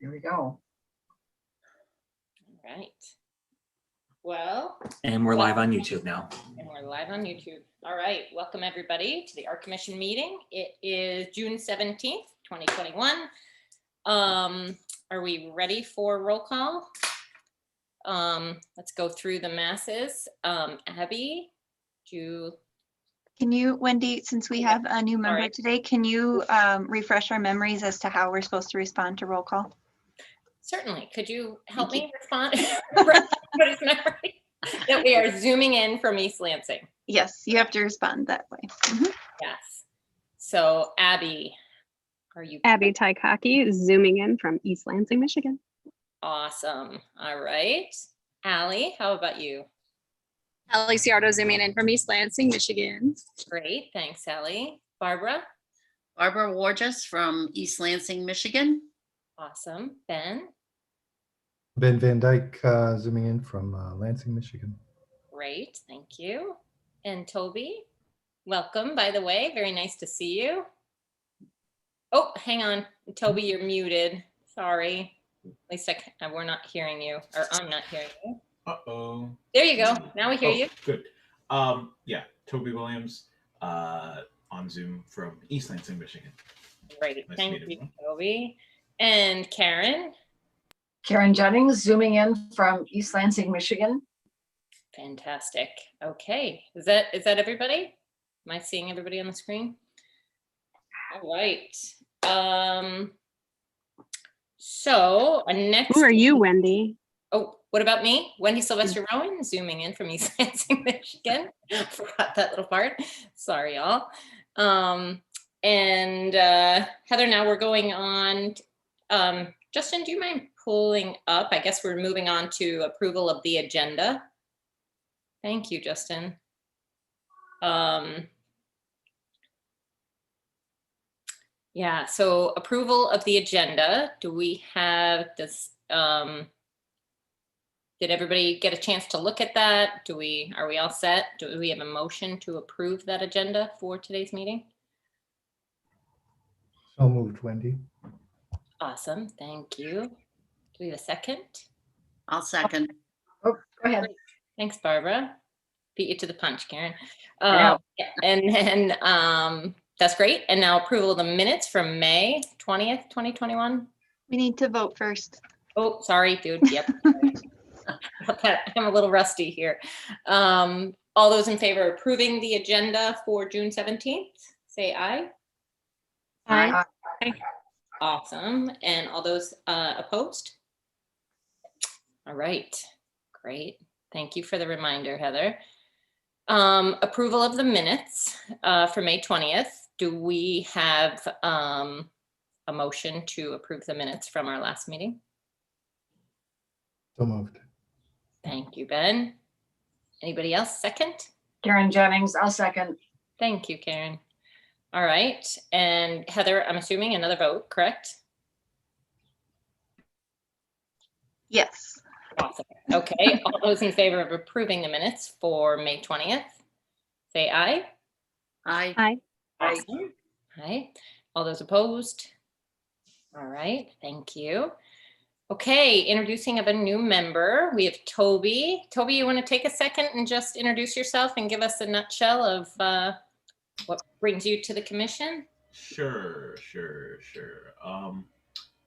There we go. All right. Well, And we're live on YouTube now. and we're live on YouTube. All right. Welcome everybody to the Art Commission meeting. It is June 17th, 2021. Are we ready for roll call? Let's go through the masses. Abby, Can you, Wendy, since we have a new member today, can you refresh our memories as to how we're supposed to respond to roll call? certainly. Could you help me respond? Everybody's memory that we are zooming in from East Lansing. Yes, you have to respond that way. Yes. So Abby, are you? Abby Taikaki, zooming in from East Lansing, Michigan. Awesome. All right. Allie, how about you? Allie Ciardo, zooming in from East Lansing, Michigan. Great. Thanks, Allie. Barbara? Barbara Warges from East Lansing, Michigan. Awesome. Ben? Ben Van Dyke, zooming in from Lansing, Michigan. Great. Thank you. And Toby? Welcome, by the way. Very nice to see you. Oh, hang on. Toby, you're muted. Sorry. At least we're not hearing you, or I'm not hearing you. Uh-oh. There you go. Now we hear you. Good. Yeah, Toby Williams on Zoom from East Lansing, Michigan. Great. Nice to Thank meet you, everyone. Toby. And Karen? Karen Jennings, zooming in from East Lansing, Michigan. Fantastic. Okay. Is that everybody? Am I seeing everybody on the screen? All right. So next. Who are you, Wendy? Oh, what about me? Wendy Sylvester Rowan, zooming in from East Lansing, Michigan. Forgot that little part. Sorry, y'all. And Heather, now we're going on. Justin, do you mind pulling up? I guess we're moving on to approval of the agenda. Thank you, Justin. Yeah, so approval of the agenda. Do we have this? Did everybody get a chance to look at that? Are we all set? Do we have a motion to approve that agenda for today's meeting? So moved, Wendy. Awesome, thank you. Do we have a second? I'll second. Oh, go ahead. Thanks, Barbara. Beat you to the punch, Karen. Yeah. And then that's great. And now approval of the minutes from May 20th, 2021. We need to vote first. Oh, sorry, dude. Yep. I'm a little rusty here. All those in favor of approving the agenda for June 17th, say aye. Aye. Awesome. And all those opposed? All right, great. Thank you for the reminder, Heather. Approval of the minutes for May 20th. Do we have a motion to approve the minutes from our last meeting? So moved. Thank you, Ben. Anybody else second? Karen Jennings, I'll second. Thank you, Karen. All right. And Heather, I'm assuming another vote, correct? Yes. Awesome. Okay. All those in favor of approving the minutes for May 20th, say aye. Aye. Aye. Awesome. Aye. All those opposed? All right. Thank you. Okay. Introducing of a new member. We have Toby. Toby, you want to take a second and just introduce yourself and give us a nutshell of what brings you to the commission? Sure.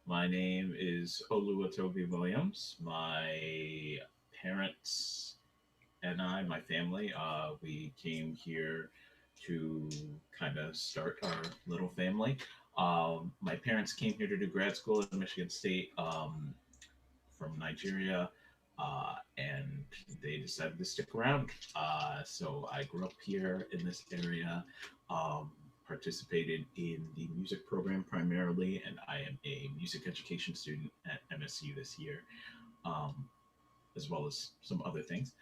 My name is Oluwatobi Williams. My parents and I, my family, we came here to kind of start our little family. My parents came here to do grad school at Michigan State from Nigeria, and they decided to stick around. So I grew up here in this area, participated in the music program primarily, and I am a music education student at MSU this year, as well as some other things.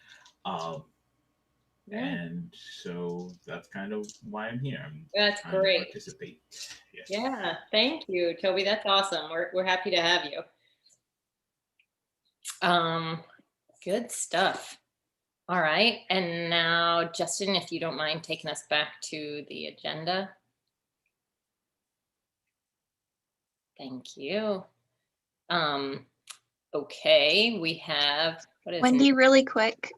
And so that's kind of why I'm here. That's trying to great. Participate. Yes. Yeah, thank you, Toby. That's awesome. We're happy to have you. Good stuff. All right, and now Justin, if you don't mind taking us back to the agenda. Thank you. Okay, we have, what is Wendy, really quick,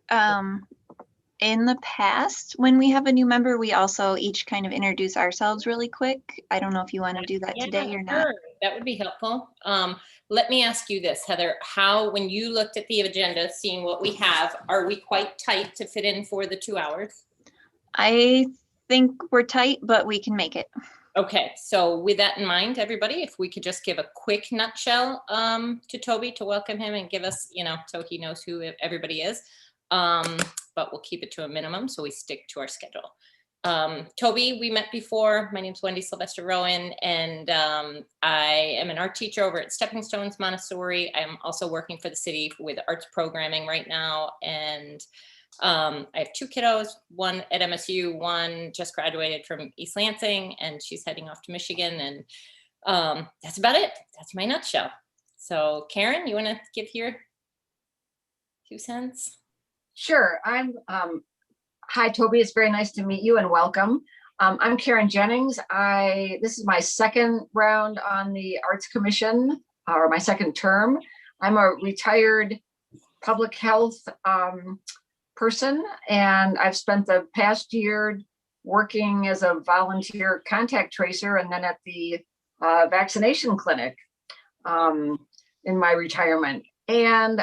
in the past, when we have a new member, we also each kind of introduce ourselves really quick. I don't know if you want to do that today or not. Sure. That would be helpful. Let me ask you this, Heather, how, when you looked at the agenda, seeing what we have, are we quite tight to fit in for the 2 hours? I think we're tight, but we can make it. Okay, so with that in mind, everybody, if we could just give a quick nutshell to Toby to welcome him and give us, so he knows who everybody is. But we'll keep it to a minimum so we stick to our schedule. Toby, we met before. My name is Wendy Sylvester Rowan, and I am an art teacher over at Stepping Stones Montessori. I'm also working for the city with arts programming right now, and I have 2 kiddos, one at MSU, one just graduated from East Lansing, and she's heading off to Michigan, and that's about it. That's my nutshell. So Karen, you want to give your 2 cents? Sure. Hi, Toby. It's very nice to meet you and welcome. I'm Karen Jennings. This is my second round on the Arts Commission, or my second term. I'm a retired public health person, and I've spent the past year working as a volunteer contact tracer and then at the vaccination clinic in my retirement. And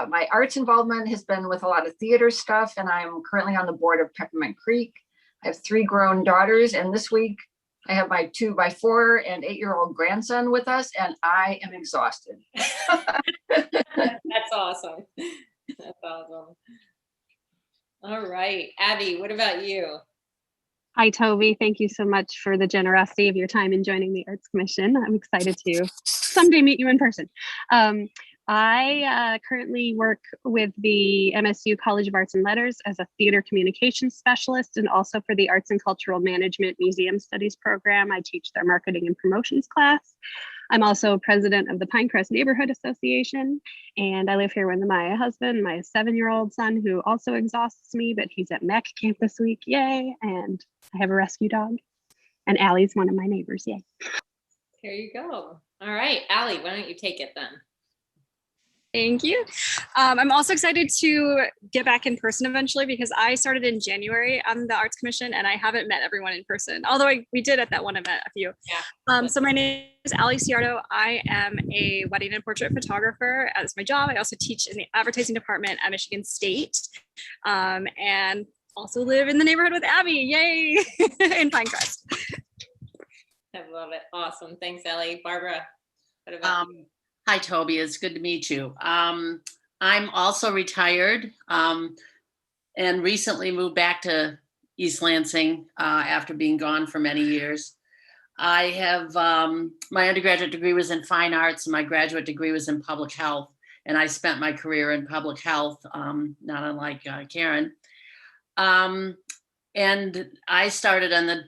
my arts involvement has been with a lot of theater stuff, and I'm currently on the board of Peppermint Creek. I have 3 grown daughters, and this week I have my 4 and 8-year-old grandson with us, and I am exhausted. That's awesome. That's awesome. All right, Abby, what about you? Hi, Toby. Thank you so much for the generosity of your time in joining the Arts Commission. I'm excited to someday meet you in person. I currently work with the MSU College of Arts and Letters as a theater communications specialist, and also for the Arts and Cultural Management Museum Studies program. I teach their marketing and promotions class. I'm also president of the Pinecrest Neighborhood Association, and I live here with my husband, my 7-year-old son, who also exhausts me, but he's at MEC camp this week, yay, and I have a rescue dog, and Allie's one of my neighbors, yay. There you go. All right, Allie, why don't you take it then? Thank you. I'm also excited to get back in person eventually because I started in January on the Arts Commission and I haven't met everyone in person, although we did at that one event, a few. Yeah. So my name is Ali Ciardo. I am a wedding and portrait photographer as my job. I also teach in the advertising department at Michigan State and also live in the neighborhood with Abby, yay, in Pinecrest. I love it. Awesome. Thanks, Ellie. Barbara, what about you? Hi, Toby. It's good to meet you. I'm also retired and recently moved back to East Lansing after being gone for many years. I have my undergraduate degree was in fine arts and my graduate degree was in public health. And I spent my career in public health, not unlike Karen. And I started on the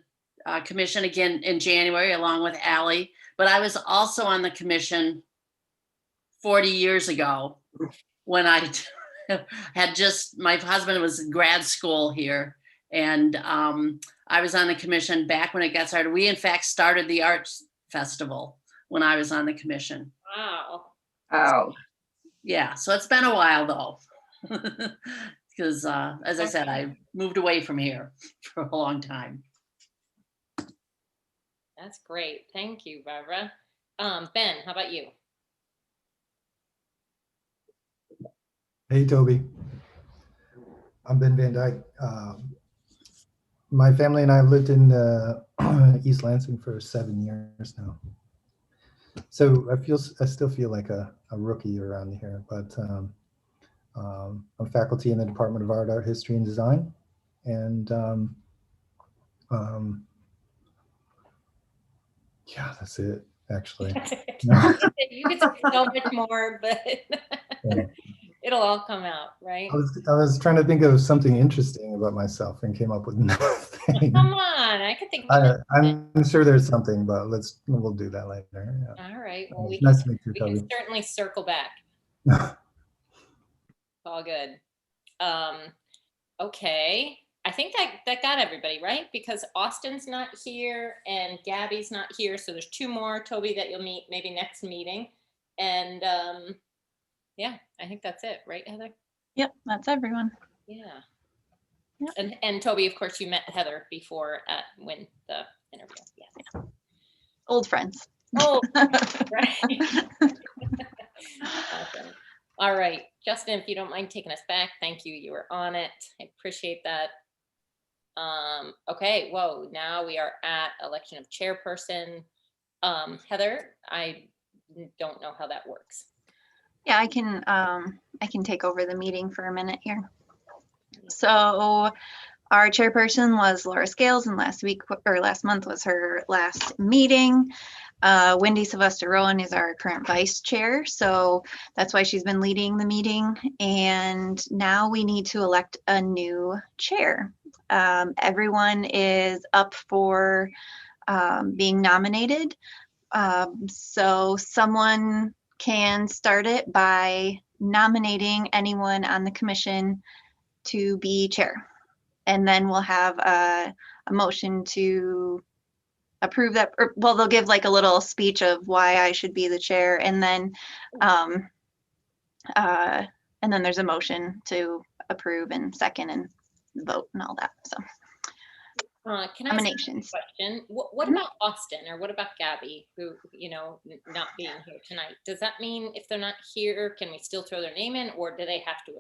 commission again in January along with Allie, but I was also on the commission 40 years ago when I had just, my husband was in grad school here and I was on the commission back when it got started. We in fact started the Arts Festival when I was on the commission. Wow. Oh, Yeah, so it's been a while though. Because as I said, I moved away from here for a long time. That's great. Thank you, Barbara. Ben, how about you? Hey, Toby. I'm Ben Van Dyke. My family and I have lived in East Lansing for 7 years now. So I still feel like a rookie around here, but I'm faculty in the Department of Art History, and Design. And yeah, that's it, actually. You could say so much more, but Yeah. it'll all come out, right? I was trying to think of something interesting about myself and came up with nothing. Come on, I could think of I'm sure there's something, but we'll do that later. Yeah. all right. Well, we Nice to meet you, can Toby. certainly circle back. All good. Okay. I think that got everybody, right? Because Austin's not here and Gabby's not here. So there's 2 more, Toby, that you'll meet maybe next meeting. And yeah, I think that's it, right, Heather? Yep, that's everyone. Yeah. Yep. And Toby, of course, you met Heather before when the interview. Yes. Yeah. Old friends. Oh, right. Awesome. All right, Justin, if you don't mind taking us back, thank you. You were on it. I appreciate that. Okay, whoa, now we are at election of chairperson. Heather, I don't know how that works. Yeah, I can take over the meeting for a minute here. So our chairperson was Laura Scales, and last month was her last meeting. Wendy Sylvester Rowan is our current vice chair, so that's why she's been leading the meeting. And now we need to elect a new chair. Everyone is up for being nominated. So someone can start it by nominating anyone on the commission to be chair. And then we'll have a motion to approve that, or, well, they'll give like a little speech of why I should be the chair, and then there's a motion to approve and second and vote and all that. So can I nominations. ask a question? What about Austin, or what about Gabby, who, not being here tonight? Does that mean if they're not here, can we still throw their name in, or do they have to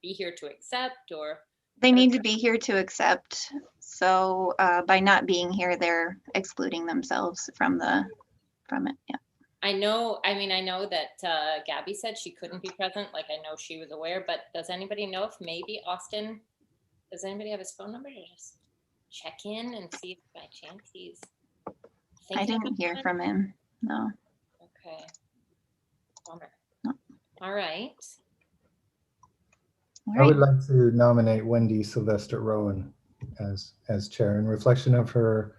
be here to accept, or? They need to be here to accept. So by not being here, they're excluding themselves from it. Yeah. I know that Gabby said she couldn't be present. Like, I know she was aware, but does anybody know if maybe Austin, does anybody have his phone number to just check in and see if by chance he's I didn't hear from him. No. Okay. Bummer. No. All right. I would like to nominate Wendy Sylvester Rowan as chair in reflection of her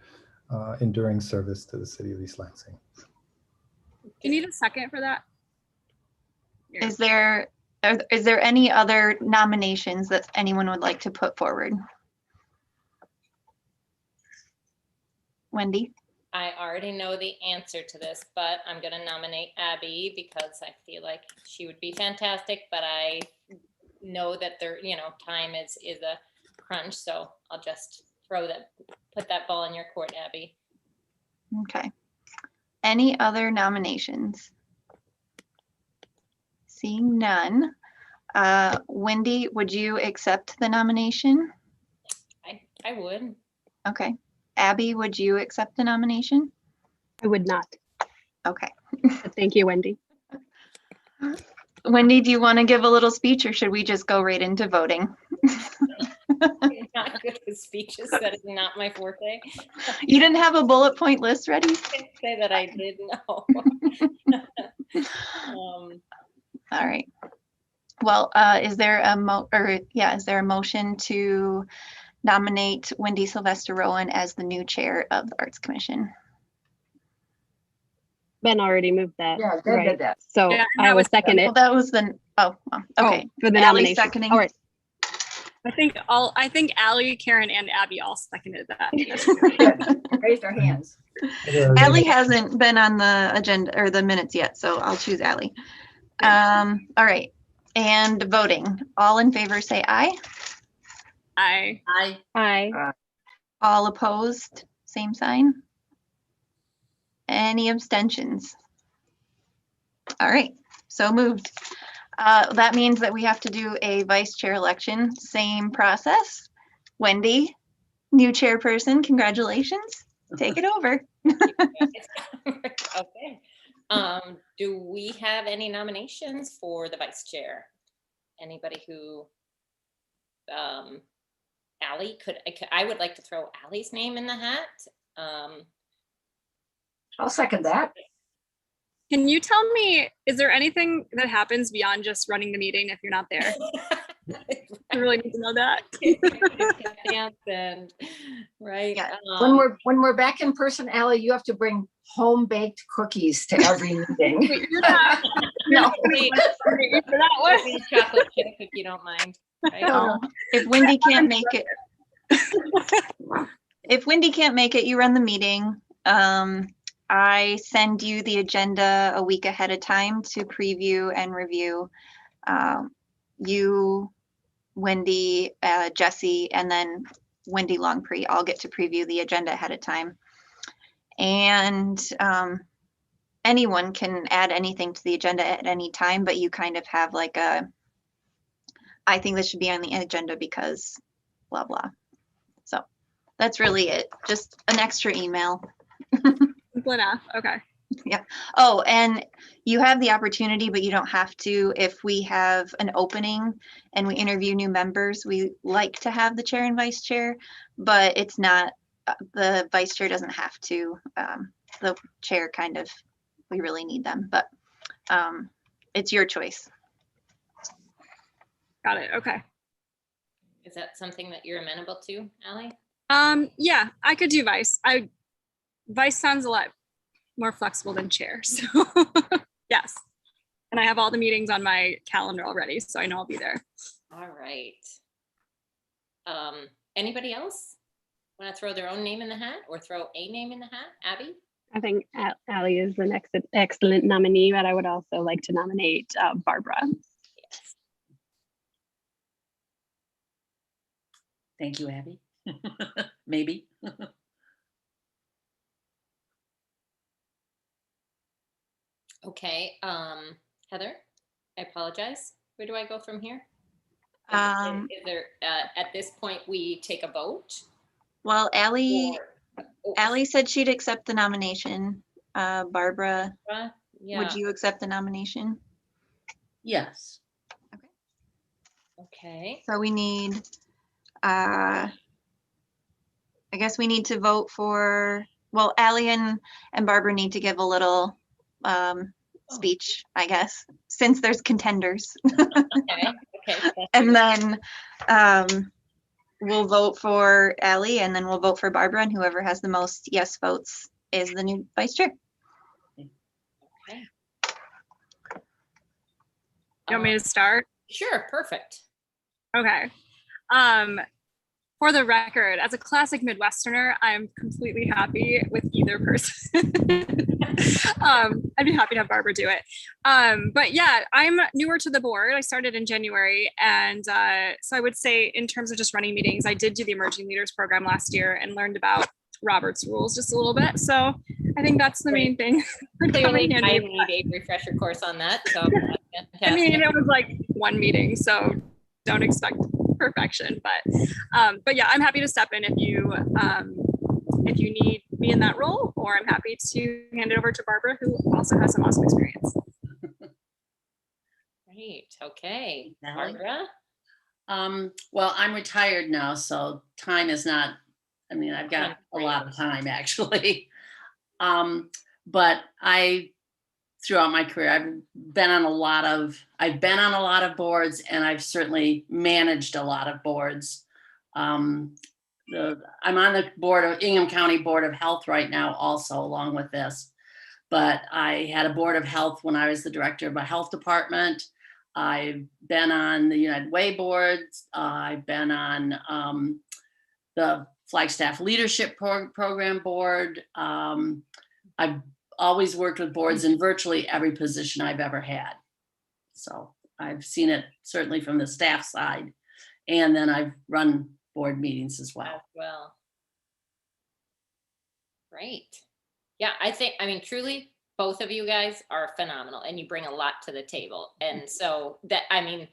enduring service to the city of East Lansing. You need a second for that? Is there any other nominations that anyone would like to put forward? Wendy? I already know the answer to this, but I'm going to nominate Abby because I feel like she would be fantastic, but I know that time is a crunch, so I'll just put that ball in your court, Abby. Okay. Any other nominations? Seeing none. Wendy, would you accept the nomination? I would. Okay. Abby, would you accept the nomination? I would not. Okay. But thank you, Wendy. Wendy, do you want to give a little speech, or should we just go right into voting? I'm not good with speeches. That is not my forte. You didn't have a bullet point list ready? I can't say that I did, no. All right. Well, is there a motion to nominate Wendy Sylvester Rowan as the new chair of the Arts Commission? Ben already moved that. Yeah, Ben right? did that. So Yeah, I will second it. Well, that was the, okay. For the Ally nomination. seconding. All right. I think Allie, Karen, and Abby all seconded that. Good. Raised our hands. Ally hasn't been on the agenda or the minutes yet, so I'll choose Ally. All right. And voting. All in favor say aye. Aye. Aye. All opposed, same sign. Any abstentions? All right, so moved. That means that we have to do a vice chair election, same process. Wendy, new chairperson, congratulations. Take it over. Okay. Do we have any nominations for the vice chair? Anybody who, Allie, I would like to throw Allie's name in the hat. I'll second that. Can you tell me, is there anything that happens beyond just running the meeting if you're not there? I really need to know that. And, right. Yeah. When we're back in person, Allie, you have to bring home baked cookies to every meeting. Wait, you're not. No. Wait, for that one. Chocolate chip, if you don't mind. Right? So if Wendy can't make it, If Wendy can't make it, you run the meeting. I send you the agenda a week ahead of time to preview and review. You, Wendy, Jesse, and then Wendy Longpre all get to preview the agenda ahead of time. And anyone can add anything to the agenda at any time, but you kind of have like a, I think this should be on the agenda because blah, blah. So that's really it. Just an extra email. Simple enough. Okay. Oh, and you have the opportunity, but you don't have to. If we have an opening and we interview new members, we like to have the chair and vice chair, but it's not, the vice chair doesn't have to. The chair kind of, we really need them, but it's your choice. Got it. Okay. Is that something that you're amenable to, Allie? Yeah, I could do vice. Vice sounds a lot more flexible than chair. So yes. And I have all the meetings on my calendar already, so I know I'll be there. All right. Anybody else want to throw their own name in the hat or throw a name in the hat? Abby? I think Allie is an excellent nominee, but I would also like to nominate Barbara. Yes. Thank you, Abby. Maybe. Okay, Heather, I apologize. Where do I go from here? Is there, at this point, we take a vote? Well, Allie Or- said she'd accept the nomination. Barbara, Yeah, would you accept the nomination? Yes. okay. So we need, I guess we need to vote for, well, Allie and Barbara need to give a little speech, I guess, since there's contenders. Okay, okay. And then we'll vote for Allie, and then we'll vote for Barbara, and whoever has the most yes votes is the new vice chair. Okay. You want me to start? Sure, perfect. Okay. For the record, as a classic Midwesterner, I'm completely happy with either person. I'd be happy to have Barbara do it. But yeah, I'm newer to the board. I started in January. And so I would say in terms of just running meetings, I did do the Emerging Leaders program last year and learned about Robert's rules just a little bit. So I think that's the main thing. Clearly, I need a refresher course on that. So I mean, it was like one meeting, so don't expect perfection. But yeah, I'm happy to step in if you need me in that role, or I'm happy to hand it over to Barbara, who also has some awesome experience. Great. Okay, Allie? Barbara. Well, I'm retired now, so time is not, I mean, I've got a lot of time actually. But throughout my career, I've been on a lot of boards, and I've certainly managed a lot of boards. I'm on the board of Ingham County Board of Health right now also, along with this. But I had a board of health when I was the director of a health department. I've been on the United Way boards. I've been on the Flagstaff Leadership Program board. I've always worked with boards in virtually every position I've ever had. So I've seen it certainly from the staff side. And then I've run board meetings as well. Well, great. Yeah, I mean, truly, both of you guys are phenomenal, and you bring a lot to the table. And so that, I mean,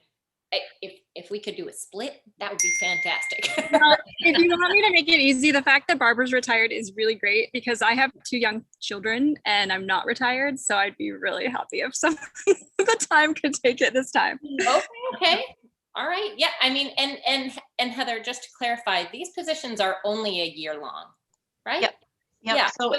if we could do a split, that would be fantastic. Well, if you want me to make it easy, the fact that Barbara's retired is really great because I have 2 young children and I'm not retired. So I'd be really happy if some the time could take it this time. Okay. All right. Yeah. I mean, and Heather, just to clarify, these positions are only a year long, right? Yep. Yeah. So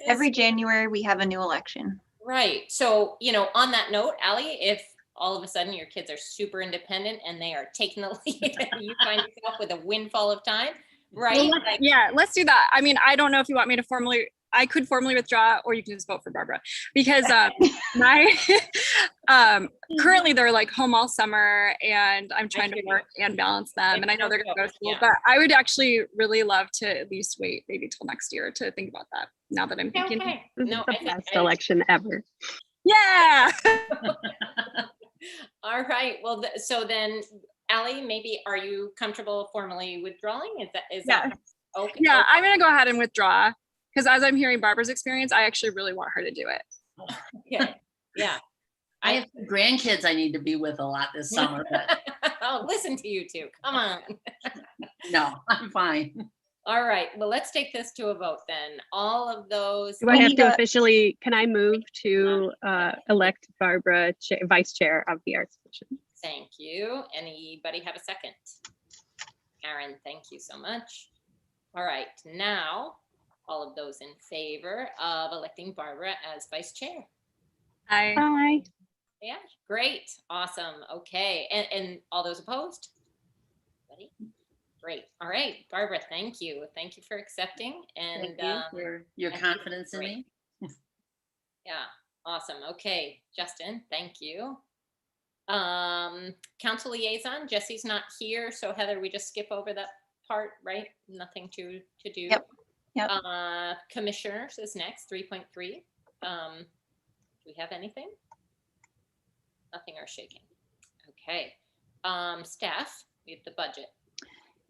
every January we have a new election. Right. So, on that note, Allie, if all of a sudden your kids are super independent and they are taking the lead and you find yourself with a windfall of time, right? Well, let's do that. I mean, I don't know if you want me to formally I could formally withdraw, or you can just vote for Barbara, because my currently they're like home all summer, and I'm trying to work and balance them. And I know they're going to go to school, but I would actually really love to at least wait maybe till next year to think about that. Now that I'm thinking, This is No, the I think best election ever. yeah. All right. Well, so then, Allie, maybe are you comfortable formally withdrawing? Is that okay? Yeah, I'm going to go ahead and withdraw, because as I'm hearing Barbara's experience, I actually really want her to do it. Okay. Yeah. I have grandkids I need to be with a lot this summer, but Oh, listen to you two. Come on. no, I'm fine. All right. Well, let's take this to a vote then. All of those. Do I have to officially, can I move to elect Barbara vice chair of the Arts Commission? Thank you. Anybody have a second? Aaron, thank you so much. All right. Now, all of those in favor of electing Barbara as vice chair. Aye. Yeah, great. Awesome. Okay. And all those opposed? Ready? Great. All right, Barbara, thank you. Thank you for accepting. And Thank you for your confidence in me. Yeah, awesome. Okay, Justin, thank you. Council liaison, Jesse's not here, so Heather, we just skip over that part, right? Nothing to do. Yep. Commissioners is next, 3.3. Do we have anything? Nothing earth shaking. Okay. Staff, we have the budget.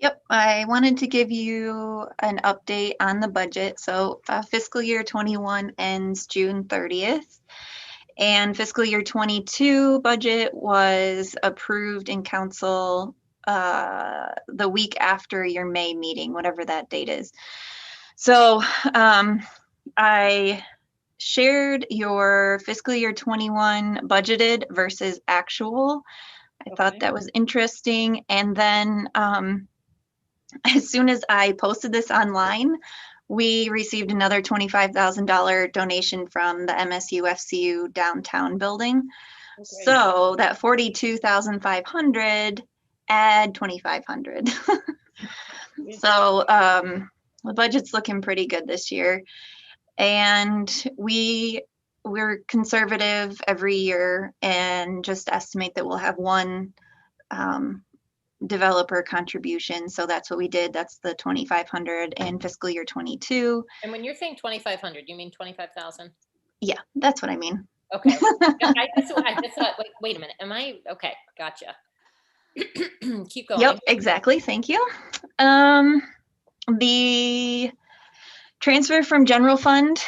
Yep, I wanted to give you an update on the budget. So fiscal year 21 ends June 30th. And fiscal year 22 budget was approved in council the week after your May meeting, whatever that date is. So I shared your fiscal year 21 budgeted versus actual. I thought that was interesting. And then as soon as I posted this online, we received another $25,000 donation from the MSU FCU downtown building. Okay. So that 42,500 add 2,500. So the budget's looking pretty good this year. And we're conservative every year and just estimate that we'll have one developer contribution. So that's what we did. That's the 2,500 in fiscal year 22. And when you're saying 2,500, you mean 25,000? Yeah, that's what I mean. Okay. I just thought, wait a minute. Am I? Okay. Gotcha. Keep going. Yep, exactly. Thank you. The transfer from general fund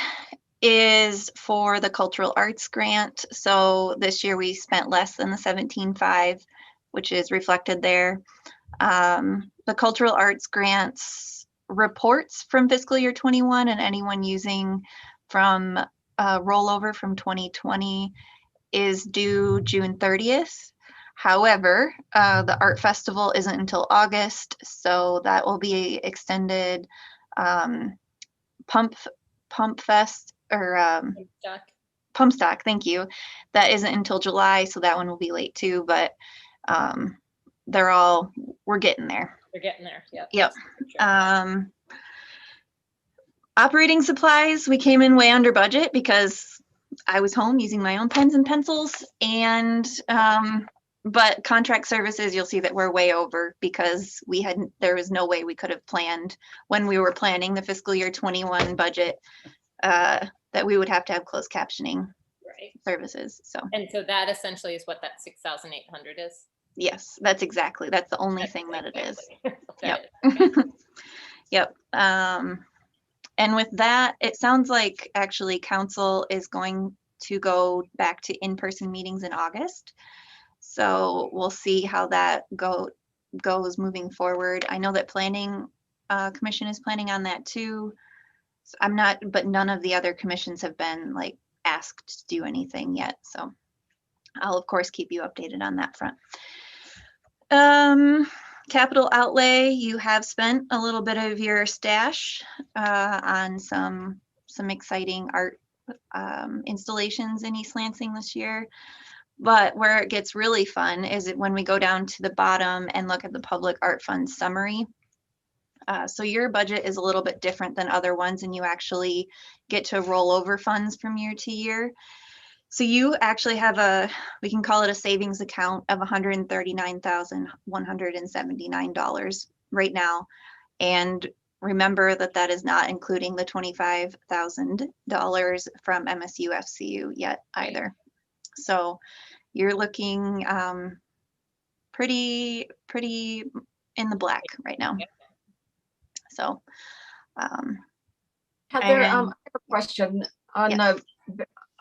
is for the cultural arts grant. So this year we spent less than the 17.5, which is reflected there. The cultural arts grants reports from fiscal year 21 and anyone using from rollover from 2020 is due June 30th. However, the art festival isn't until August, so that will be extended. Pump Fest or Pump Stock, thank you. That isn't until July, so that one will be late too, but we're getting there. They're getting there. Yep. Sure. Operating supplies, we came in way under budget because I was home using my own pens and pencils, and but contract services, you'll see that we're way over because there was no way we could have planned when we were planning the fiscal year 21 budget that we would have to have closed captioning services. And so that essentially is what that 6,800 is? Yes, that's the only thing that it is. Yep. Yep. And with that, it sounds like actually council is going to go back to in-person meetings in August. So we'll see how that goes moving forward. I know that planning commission is planning on that too. So but none of the other commissions have been asked to do anything yet. So I'll of course keep you updated on that front. Capital outlay, you have spent a little bit of your stash on some exciting art installations in East Lansing this year. But where it gets really fun is when we go down to the bottom and look at the public art fund summary. So your budget is a little bit different than other ones, and you actually get to roll over funds from year to year. So you actually have we can call it a savings account of $139,179 right now. And remember that that is not including the $25,000 from MSU FCU yet either. So you're looking pretty in the black right now. So Heather, I and- have a question on Yes.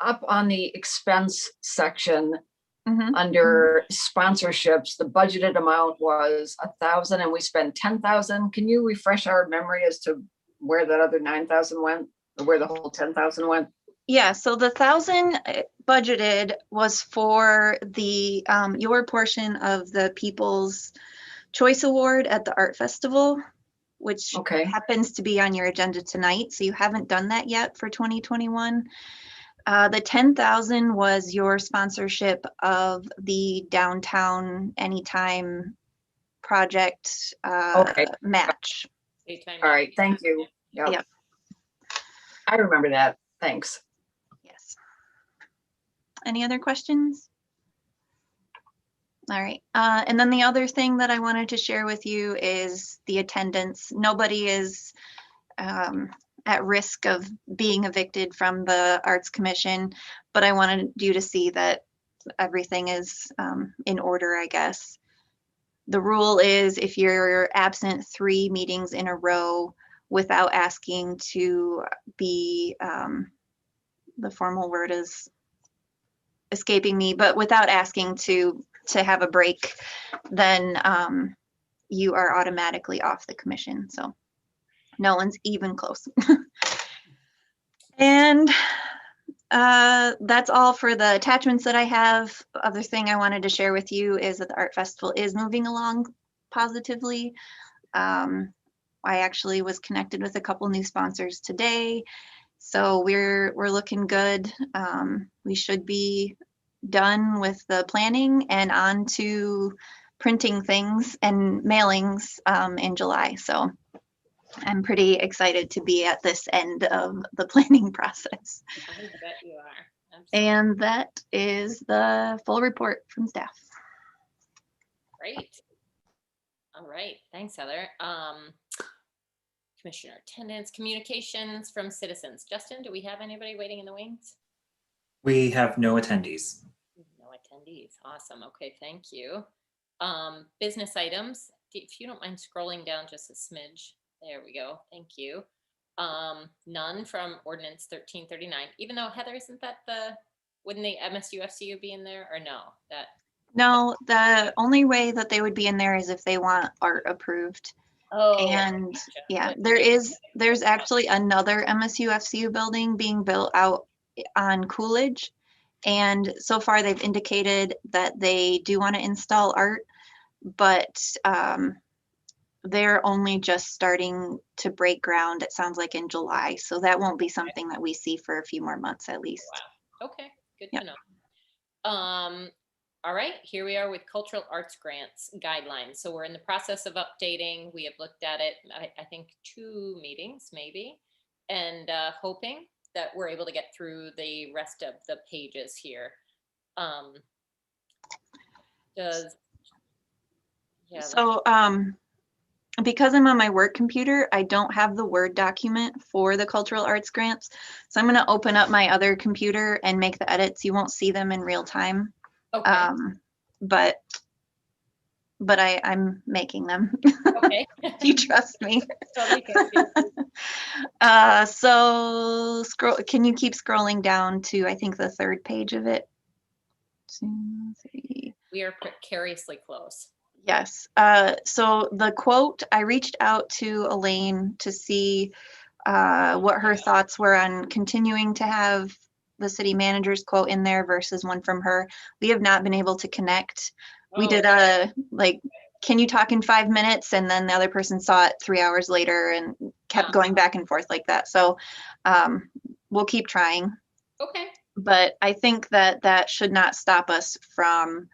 up on the expense section Mhm. under sponsorships, the budgeted amount was 1,000 and we spent 10,000. Can you refresh our memory as to where that other 9,000 went, or where the whole 10,000 went? Yeah, so the 1,000 budgeted was for the your portion of the People's Choice Award at the Art Festival, which Okay. happens to be on your agenda tonight. So you haven't done that yet for 2021. The 10,000 was your sponsorship of the Downtown Anytime project Okay. match. Daytime All right, meeting. thank you. Yep. Yep. I remember that. Thanks. Yes. Any other questions? All right. And then the other thing that I wanted to share with you is the attendance. Nobody is at risk of being evicted from the Arts Commission, but I wanted you to see that everything is in order, I guess. The rule is if you're absent 3 meetings in a row without asking to be, the formal word is escaping me, but without asking to have a break, then you are automatically off the commission. So no one's even close. And that's all for the attachments that I have. Other thing I wanted to share with you is that the art festival is moving along positively. I actually was connected with a couple new sponsors today, so we're looking good. We should be done with the planning and on to printing things and mailings in July. So I'm pretty excited to be at this end of the planning process. I bet you are. Absolutely. And that is the full report from staff. Great. All right. Thanks, Heather. Commissioner attendance, communications from citizens. Justin, do we have anybody waiting in the wings? We have no attendees. No attendees. Awesome. Okay, thank you. Business items. If you don't mind scrolling down just a smidge. There we go. Thank you. None from Ordinance 1339. Even though Heather, isn't that wouldn't the MSU FCU be in there or no? No, the only way that they would be in there is if they want art approved. Oh, And gotcha. yeah, But there's actually another MSU FCU building being built out on Coolidge. And so far they've indicated that they do want to install art, but they're only just starting to break ground, it sounds like in July. So that won't be something that we see for a few more months at least. Wow. Okay, good Yep. to know. All right, here we are with cultural arts grants guidelines. So we're in the process of updating. We have looked at it, I think 2 meetings maybe, and hoping that we're able to get through the rest of the pages here. So because I'm on my work computer, I don't have the Word document for the cultural arts grants. So I'm going to open up my other computer and make the edits. You won't see them in real time. Okay. But I'm making them. Okay. You trust me. Totally trust you. So can you keep scrolling down to, I think, the 3rd page of it? 2, 3. We are precariously close. Yes. So the quote, I reached out to Elaine to see what her thoughts were on continuing to have the city manager's quote in there versus one from her. We have not been able to connect. We did can you talk in 5 minutes? And then the other person saw it 3 hours later and kept going back and forth like that. So we'll keep trying. Okay. But I think that should not stop us from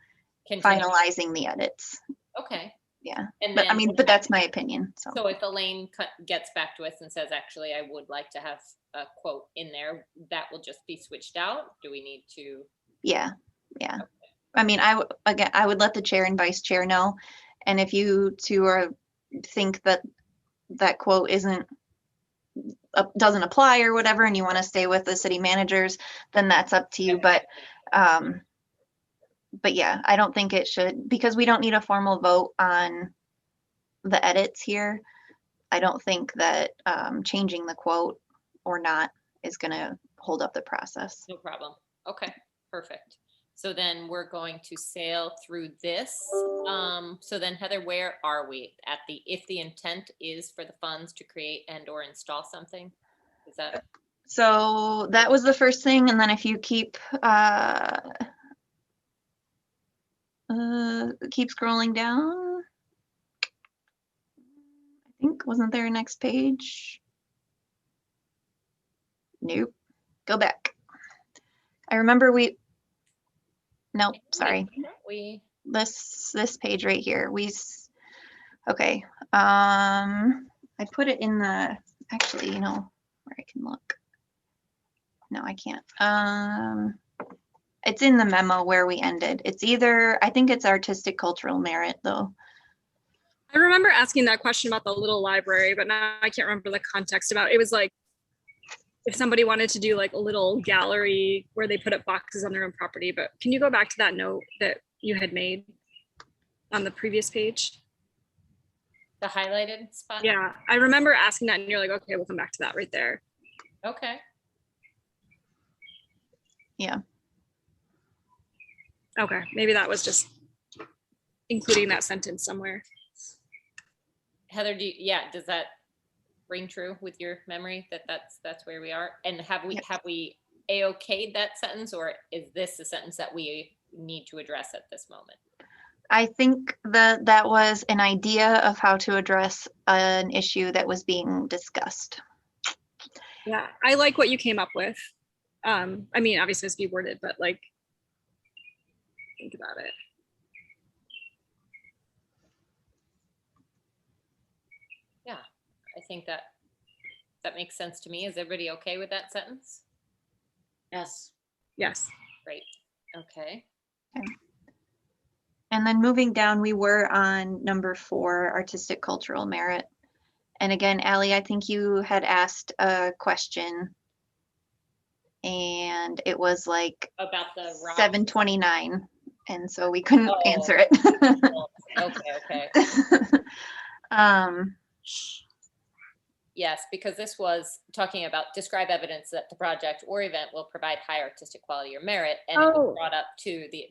Continue. finalizing the edits. Okay. Yeah, And but I then- mean, but that's my opinion, so. So if Elaine gets back to us and says, actually, I would like to have a quote in there, that will just be switched out? Do we need to? Yeah, yeah. I mean, again, I would let the chair and vice chair know. And if you two think that that quote doesn't apply or whatever, and you want to stay with the city managers, then that's up to you. But yeah, I don't think it should, because we don't need a formal vote on the edits here. I don't think that changing the quote or not is going to hold up the process. No problem. Okay, perfect. So then we're going to sail through this. So then Heather, where are we at if the intent is for the funds to create and or install something? Is that? So that was the first thing. And then if you keep scrolling down, I think, wasn't there a next page? Nope. Go back. I remember nope, sorry. This page right here. Okay. I put it in actually, where I can look. No, I can't. It's in the memo where we ended. It's I think it's artistic cultural merit though. I remember asking that question about the little library, but now I can't remember the context about it. It was like, if somebody wanted to do like a little gallery where they put up boxes on their own property, but can you go back to that note that you had made on the previous page? The highlighted spot? Yeah, I remember asking that and you're like, okay, we'll come back to that right there. Okay. Yeah. Okay, maybe that was just including that sentence somewhere. Heather, does that ring true with your memory that that's where we are? And have we A-okayed that sentence, or is this the sentence that we need to address at this moment? I think that was an idea of how to address an issue that was being discussed. Yeah, I like what you came up with. I mean, obviously it's be worded, but like, think about it. Yeah, I think that makes sense to me. Is everybody okay with that sentence? Yes. Yes. Great. Okay. And then moving down, we were on number 4, artistic cultural merit. And again, Allie, I think you had asked a question and it was like About the rock. 7:29. And so we couldn't answer it. Okay. Yes, because this was talking about describe evidence that the project or event will provide high artistic quality or merit, and it was brought up to the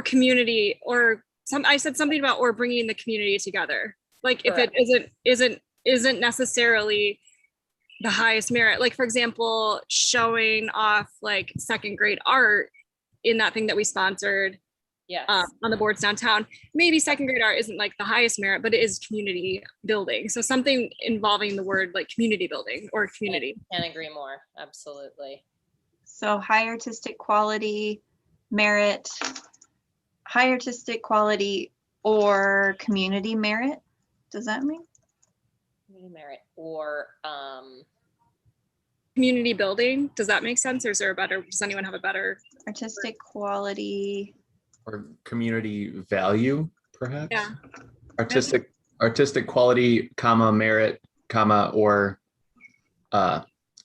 community or I said something about or bringing the community together. Like correct. If it isn't necessarily the highest merit. Like for example, showing off like second grade art in that thing that we sponsored. Yes. On the boards downtown. Maybe second grade art isn't like the highest merit, but it is community building. So something involving the word like community building or community. I can agree more. Absolutely. So high artistic quality, merit, high artistic quality or community merit. Does that mean? Community merit or community building. Does that make sense? Or is there does anyone have a better? Artistic quality. Or community value, perhaps? Yeah. Artistic quality, comma, merit, comma, or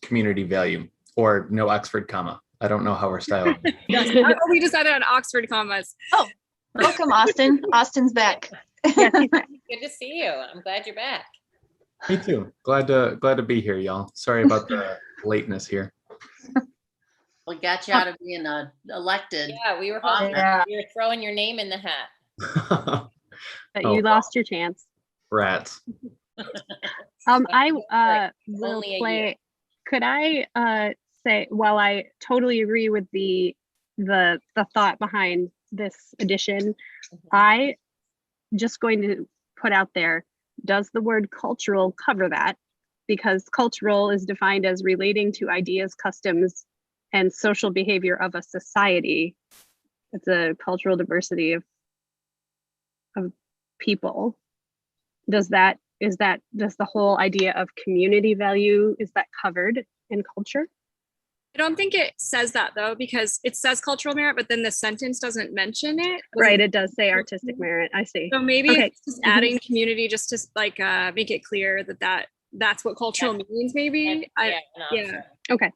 community value, or no Oxford comma. I don't know how we're styled. Yes. We decided on Oxford commas. Oh, welcome, Austin. Austin's back. Yes, he's back. Good to see you. I'm glad you're back. Me too. Glad to be here, y'all. Sorry about the lateness here. We got you out of being elected. Yeah, we were hoping you were throwing your name in the hat. But you lost your chance. Rats. I will play. Could I say, while I totally agree with the thought behind this edition, I just going to put out there, does the word cultural cover that? Because cultural is defined as relating to ideas, customs, and social behavior of a society. It's a cultural diversity of people, does the whole idea of community value, is that covered in culture? I don't think it says that though, because it says cultural merit, but then the sentence doesn't mention it. Right, it does say artistic merit. I see. So maybe Okay. it's just adding community just to like make it clear that that's what cultural means. Maybe. Yeah. Okay.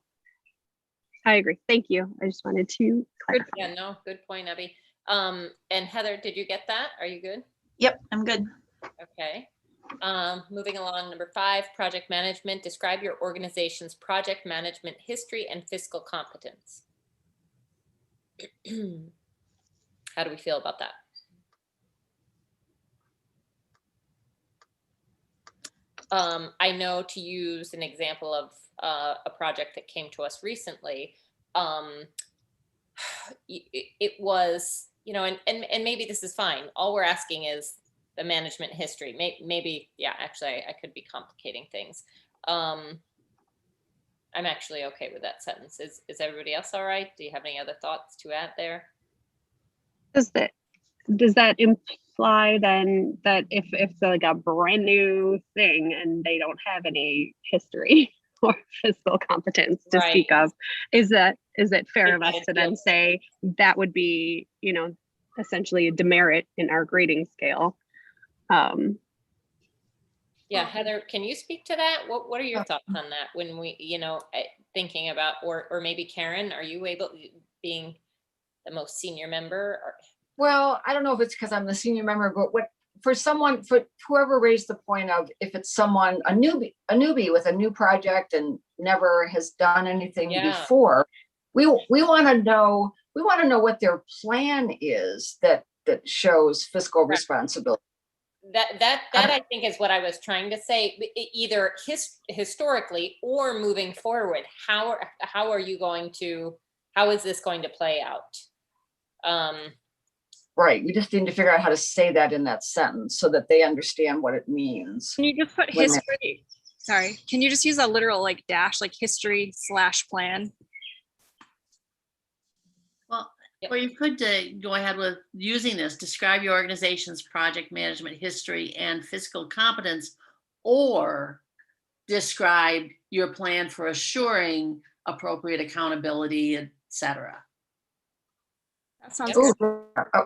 I agree. Thank you. I just wanted to clarify. Yeah, no, good point, Abby. And Heather, did you get that? Are you good? Yep, I'm good. Okay. Moving along, number 5, project management. Describe your organization's project management history and fiscal competence. How do we feel about that? I know, to use an example of a project that came to us recently, it was, and maybe this is fine. All we're asking is the management history. Maybe, yeah, actually, I could be complicating things. I'm actually okay with that sentence. Is everybody else all right? Do you have any other thoughts to add there? Does that imply then that if it's like a brand new thing and they don't have any history or fiscal competence to speak of, is it fair of us to then say that would be, essentially a demerit in our grading scale? Yeah, Heather, can you speak to that? What are your thoughts on that when we, thinking about, or maybe Karen, are you able, being the most senior member? Well, I don't know if it's because I'm the senior member, but for whoever raised the point of, if it's someone, a newbie with a new project and never has done anything before, we want to know what their plan is that shows fiscal responsibility. That I think is what I was trying to say. Either historically or moving forward, how is this going to play out? Right. We just need to figure out how to say that in that sentence so that they understand what it means. Can you just put history? Sorry. Can you just use a literal like dash, like history/plan? Well, or you could go ahead with using this, describe your organization's project management history and fiscal competence, or describe your plan for assuring appropriate accountability, etc. That sounds good.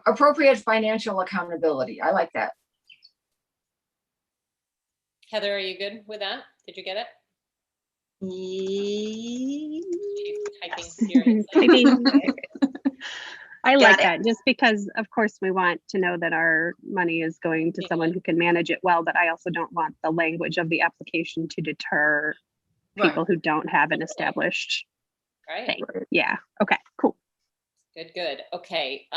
Appropriate financial accountability. I like that. Heather, are you good with that? Did you get it? Typing furiously. I like that, just because of course we want to know that our money is going to someone who can manage it well, but I also don't want the language of the application to deter people who don't have an established thing. Yeah. Okay, cool. Good. Okay.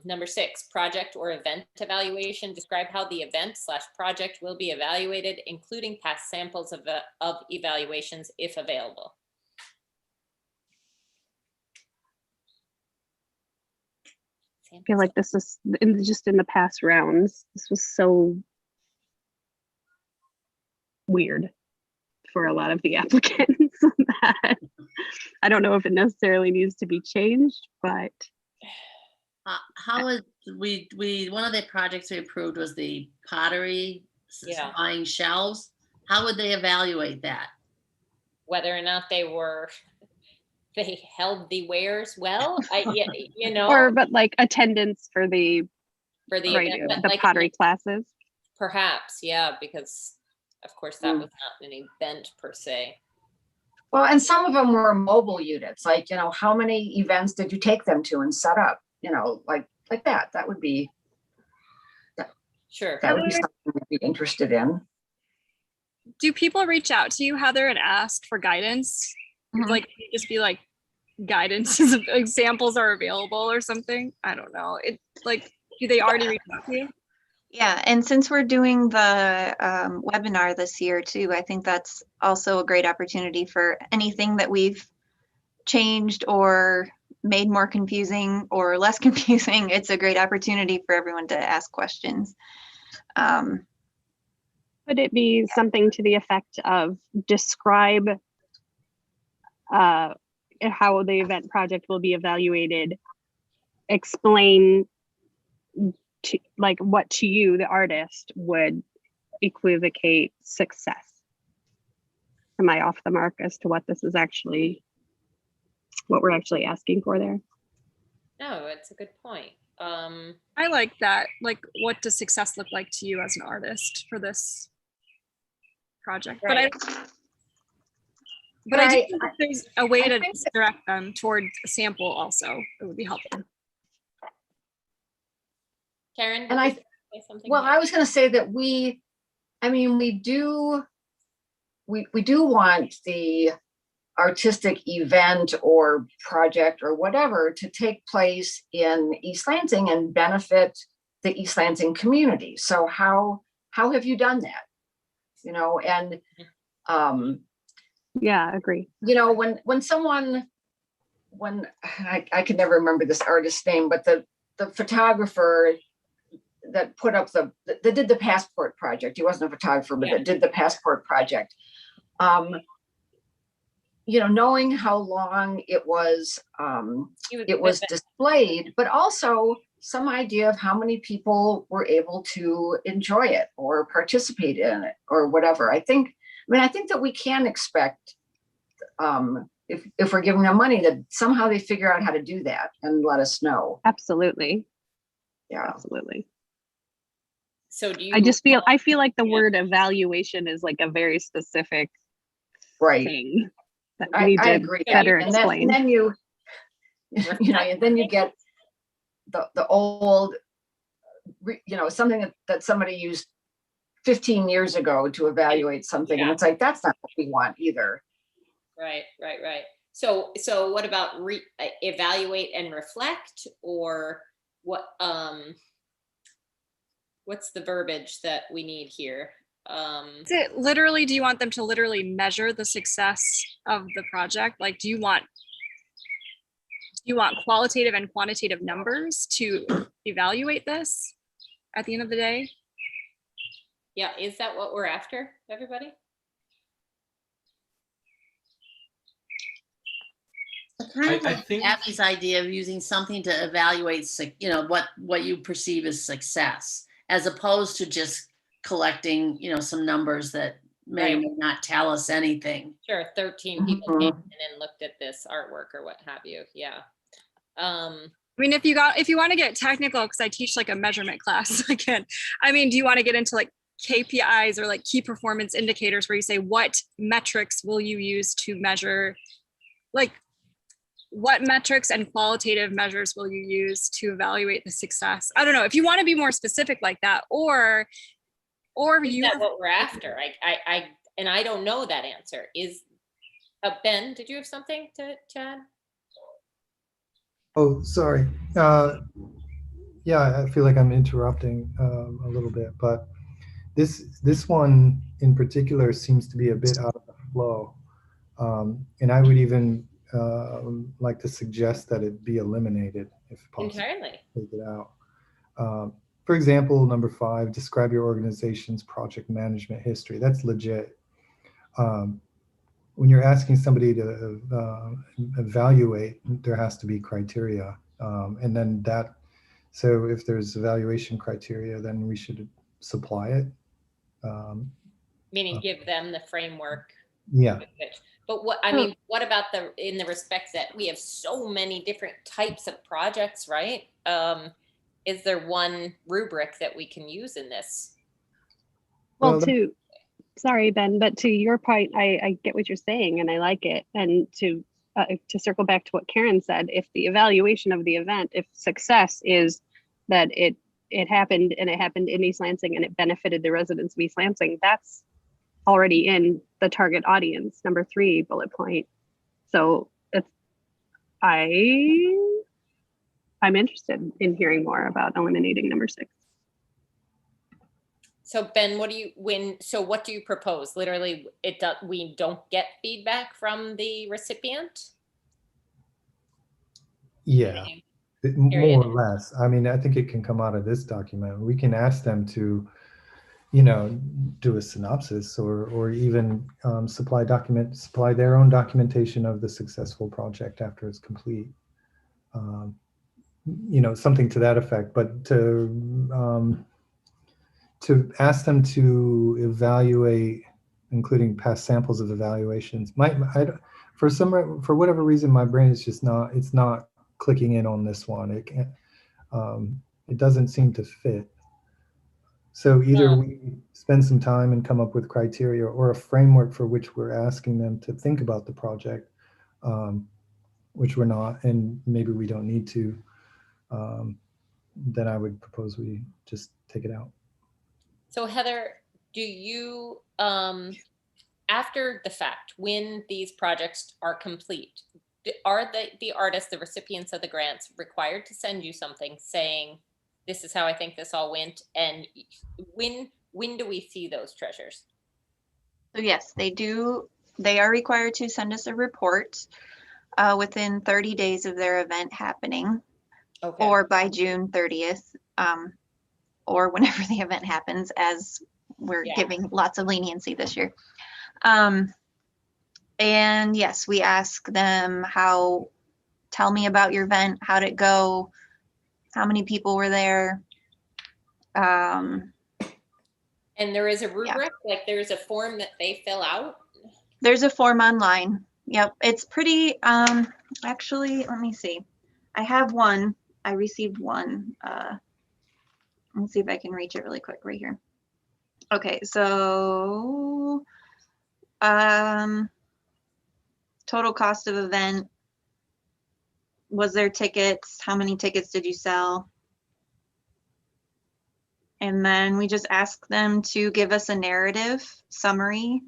Number 6, project or event evaluation. Describe how the event/project will be evaluated, including past samples of evaluations if available. I feel like this is just in the past rounds. This was so weird for a lot of the applicants that I don't know if it necessarily needs to be changed, but how is one of the projects we approved was the pottery supplying shelves. How would they evaluate that? Whether or not they held the wares well, but like attendance for the event, the pottery classes. Perhaps, yeah, because of course that was not an event per se. Well, and some of them were mobile units, like, how many events did you take them to and set up? Like that. That would be sure. That would be something we'd be interested in. Do people reach out to you, Heather, and ask for guidance? Like, just be like, guidance examples are available or something? I don't know. It's like, do they already reach out to you? Yeah, and since we're doing the webinar this year too, I think that's also a great opportunity for anything that we've changed or made more confusing or less confusing. It's a great opportunity for everyone to ask questions. Would it be something to the effect of describe how the event project will be evaluated, explain to like what to you, the artist, would equivocate success? Am I off the mark as to what this is actually, what we're actually asking for there? No, it's a good point. I like that. Like, what does success look like to you as an artist for this project? Right. But I do Right. think if there's a way I to think that- direct them toward a sample also, it would be helpful. Karen? And did I, you say something? well, I was going to say that we do want the artistic event or project or whatever to take place in East Lansing and benefit the East Lansing community. So how have you done that? You know, and Yeah, agree. you know, when I can never remember this artist's name, but the photographer that put up that did the passport project, he wasn't a photographer, but that did the passport project. You know, knowing how long it was displayed, but also some idea of how many people were able to enjoy it or participate in it or whatever. I think that we can expect, if we're giving them money, that somehow they figure out how to do that and let us know. Absolutely. Yeah. Absolutely. So do you? I feel like the word evaluation is like a very specific Right. thing that I need to agree. better And explain. then you know, and then you get the old, you know, something that somebody used 15 years ago to evaluate something. And it's like, that's not what we want either. Right. So what about evaluate and reflect, or what? What's the verbiage that we need here? Is it literally, do you want them to literally measure the success of the project? Like, do you want qualitative and quantitative numbers to evaluate this at the end of the day? Yeah, is that what we're after, everybody? Kind of I like think- Abby's idea of using something to evaluate, you know, what you perceive as success, as opposed to just collecting, you know, some numbers that may or Right. may not tell us anything. Sure, 13 people came in and looked at this artwork or what have you. Yeah. I mean, if you want to get technical, because I teach like a measurement class again, I mean, do you want to get into like KPIs or like key performance indicators where you say, what metrics will you use to measure, like what metrics and qualitative measures will you use to evaluate the success? I don't know if you want to be more specific like that, or Is you. that what we're after? I don't know that answer. Is Ben, did you have something to add? Oh, sorry. Yeah, I feel like I'm interrupting a little bit, but this one in particular seems to be a bit out of the flow. And I would even like to suggest that it be eliminated if possible. Entirely. Take it out. For example, number 5, describe your organization's project management history. That's legit. When you're asking somebody to evaluate, there has to be criteria. And then so if there's evaluation criteria, then we should supply it. Meaning give them the framework. Yeah. But what about in the respect that we have so many different types of projects, right? Is there one rubric that we can use in this? Well, sorry, Ben, but to your point, I get what you're saying and I like it. And to circle back to what Karen said, if the evaluation of the event, if success is that it happened and it happened in East Lansing and it benefited the residents of East Lansing, that's already in the target audience, number 3 bullet point. So I'm interested in hearing more about eliminating number 6. So Ben, what do you propose? Literally, we don't get feedback from the recipient? Yeah, more or less. I mean, I think it can come out of this document. We can ask them to, you know, do a synopsis or even supply their own documentation of the successful project after it's complete. something to that effect, but to ask them to evaluate, including past samples of evaluations, for whatever reason, my brain is just it's not clicking in on this one. It doesn't seem to fit. So either we spend some time and come up with criteria or a framework for which we're asking them to think about the project, which we're not, and maybe we don't need to, then I would propose we just take it out. So Heather, do you, after the fact, when these projects are complete, are the artists, the recipients of the grants, required to send you something saying, this is how I think this all went? And when do we see those treasures? So yes, they do. They are required to send us a report within 30 days of their event happening, Okay. or by June 30th, or whenever the event happens, as we're giving lots of leniency this year. And yes, we ask them tell me about your event, how'd it go, how many people were there. And there is a rubric, like there's a form that they fill out? There's a form online. Yep, it's pretty, actually, let me see. I have one, I received one. Let's see if I can reach it really quick right here. Okay, so total cost of event, was there tickets, how many tickets did you sell? And then we just ask them to give us a narrative summary.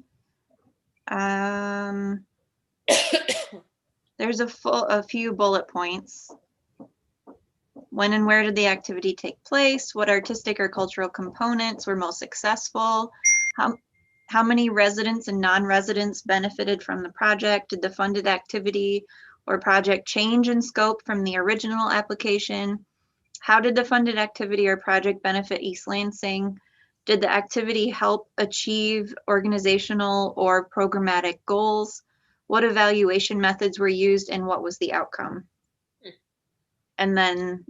There's a few bullet points. When and where did the activity take place? What artistic or cultural components were most successful? How many residents and non-residents benefited from the project? Did the funded activity or project change in scope from the original application? How did the funded activity or project benefit East Lansing? Did the activity help achieve organizational or programmatic goals? What evaluation methods were used and what was the outcome? And then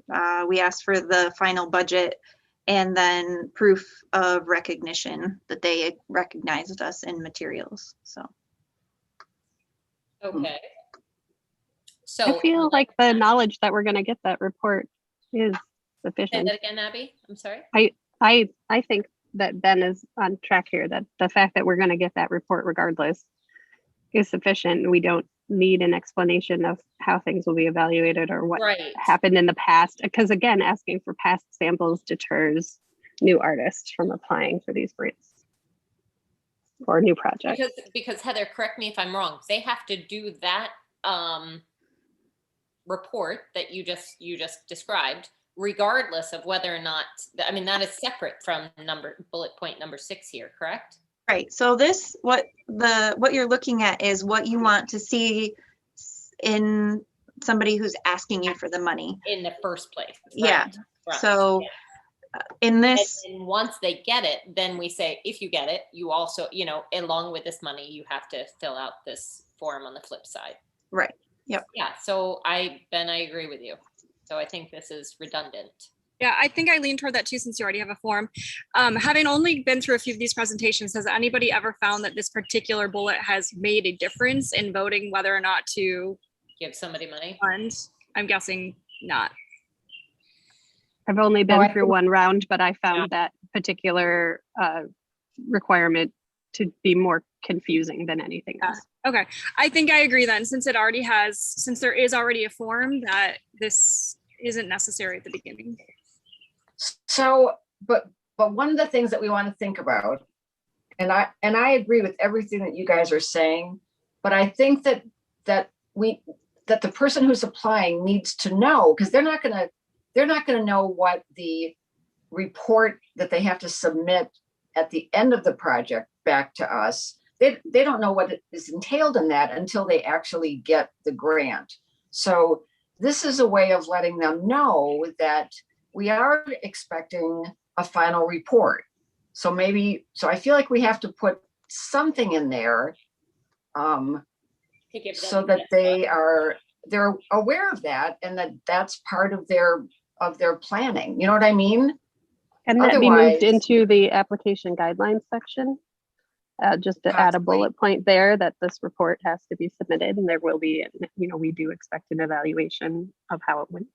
we asked for the final budget and then proof of recognition that they recognized us in materials. So. Okay. So I feel like the knowledge that we're going to get that report is say sufficient. that again, Abby. I'm sorry. I think that Ben is on track here, that the fact that we're going to get that report regardless is sufficient. We don't need an explanation of how things will be evaluated or what happened in the past. Because again, asking for past samples deters new artists from applying for these grants or new projects. Because Heather, correct me if I'm wrong, they have to do that report that you just described, regardless of whether or not, I mean, that is separate from bullet point number 6 here, correct? Right. So this, what you're looking at is what you want to see in somebody who's asking you for the money in the first place. Yeah. Right. So in this, and once they get it, then we say, if you get it, you also, along with this money, you have to fill out this form on the flip side. Right. Yep. Yeah. So Ben, I agree with you. So I think this is redundant. Yeah, I think I lean toward that too, since you already have a form. Having only been through a few of these presentations, has anybody ever found that this particular bullet has made a difference in voting whether or not to give somebody money? Fund? I'm guessing not. I've only been through one round, but I found that particular requirement to be more confusing than anything else. Okay, I think I agree then, since there is already a form, that this isn't necessary at the beginning. So, but one of the things that we want to think about, and I agree with everything that you guys are saying, but I think that the person who's applying needs to know, because they're not gonna know what the report that they have to submit at the end of the project back to us. They don't know what is entailed in that until they actually get the grant. So this is a way of letting them know that we are expecting a final report. So I feel like we have to put something in there so that they are they're aware of that and that that's part of their planning. You know what I mean? Can that be moved Otherwise- into the application guidelines section? Just to add a Possibly. bullet point there that this report has to be submitted, and there will be, you know, we do expect an evaluation of how it went.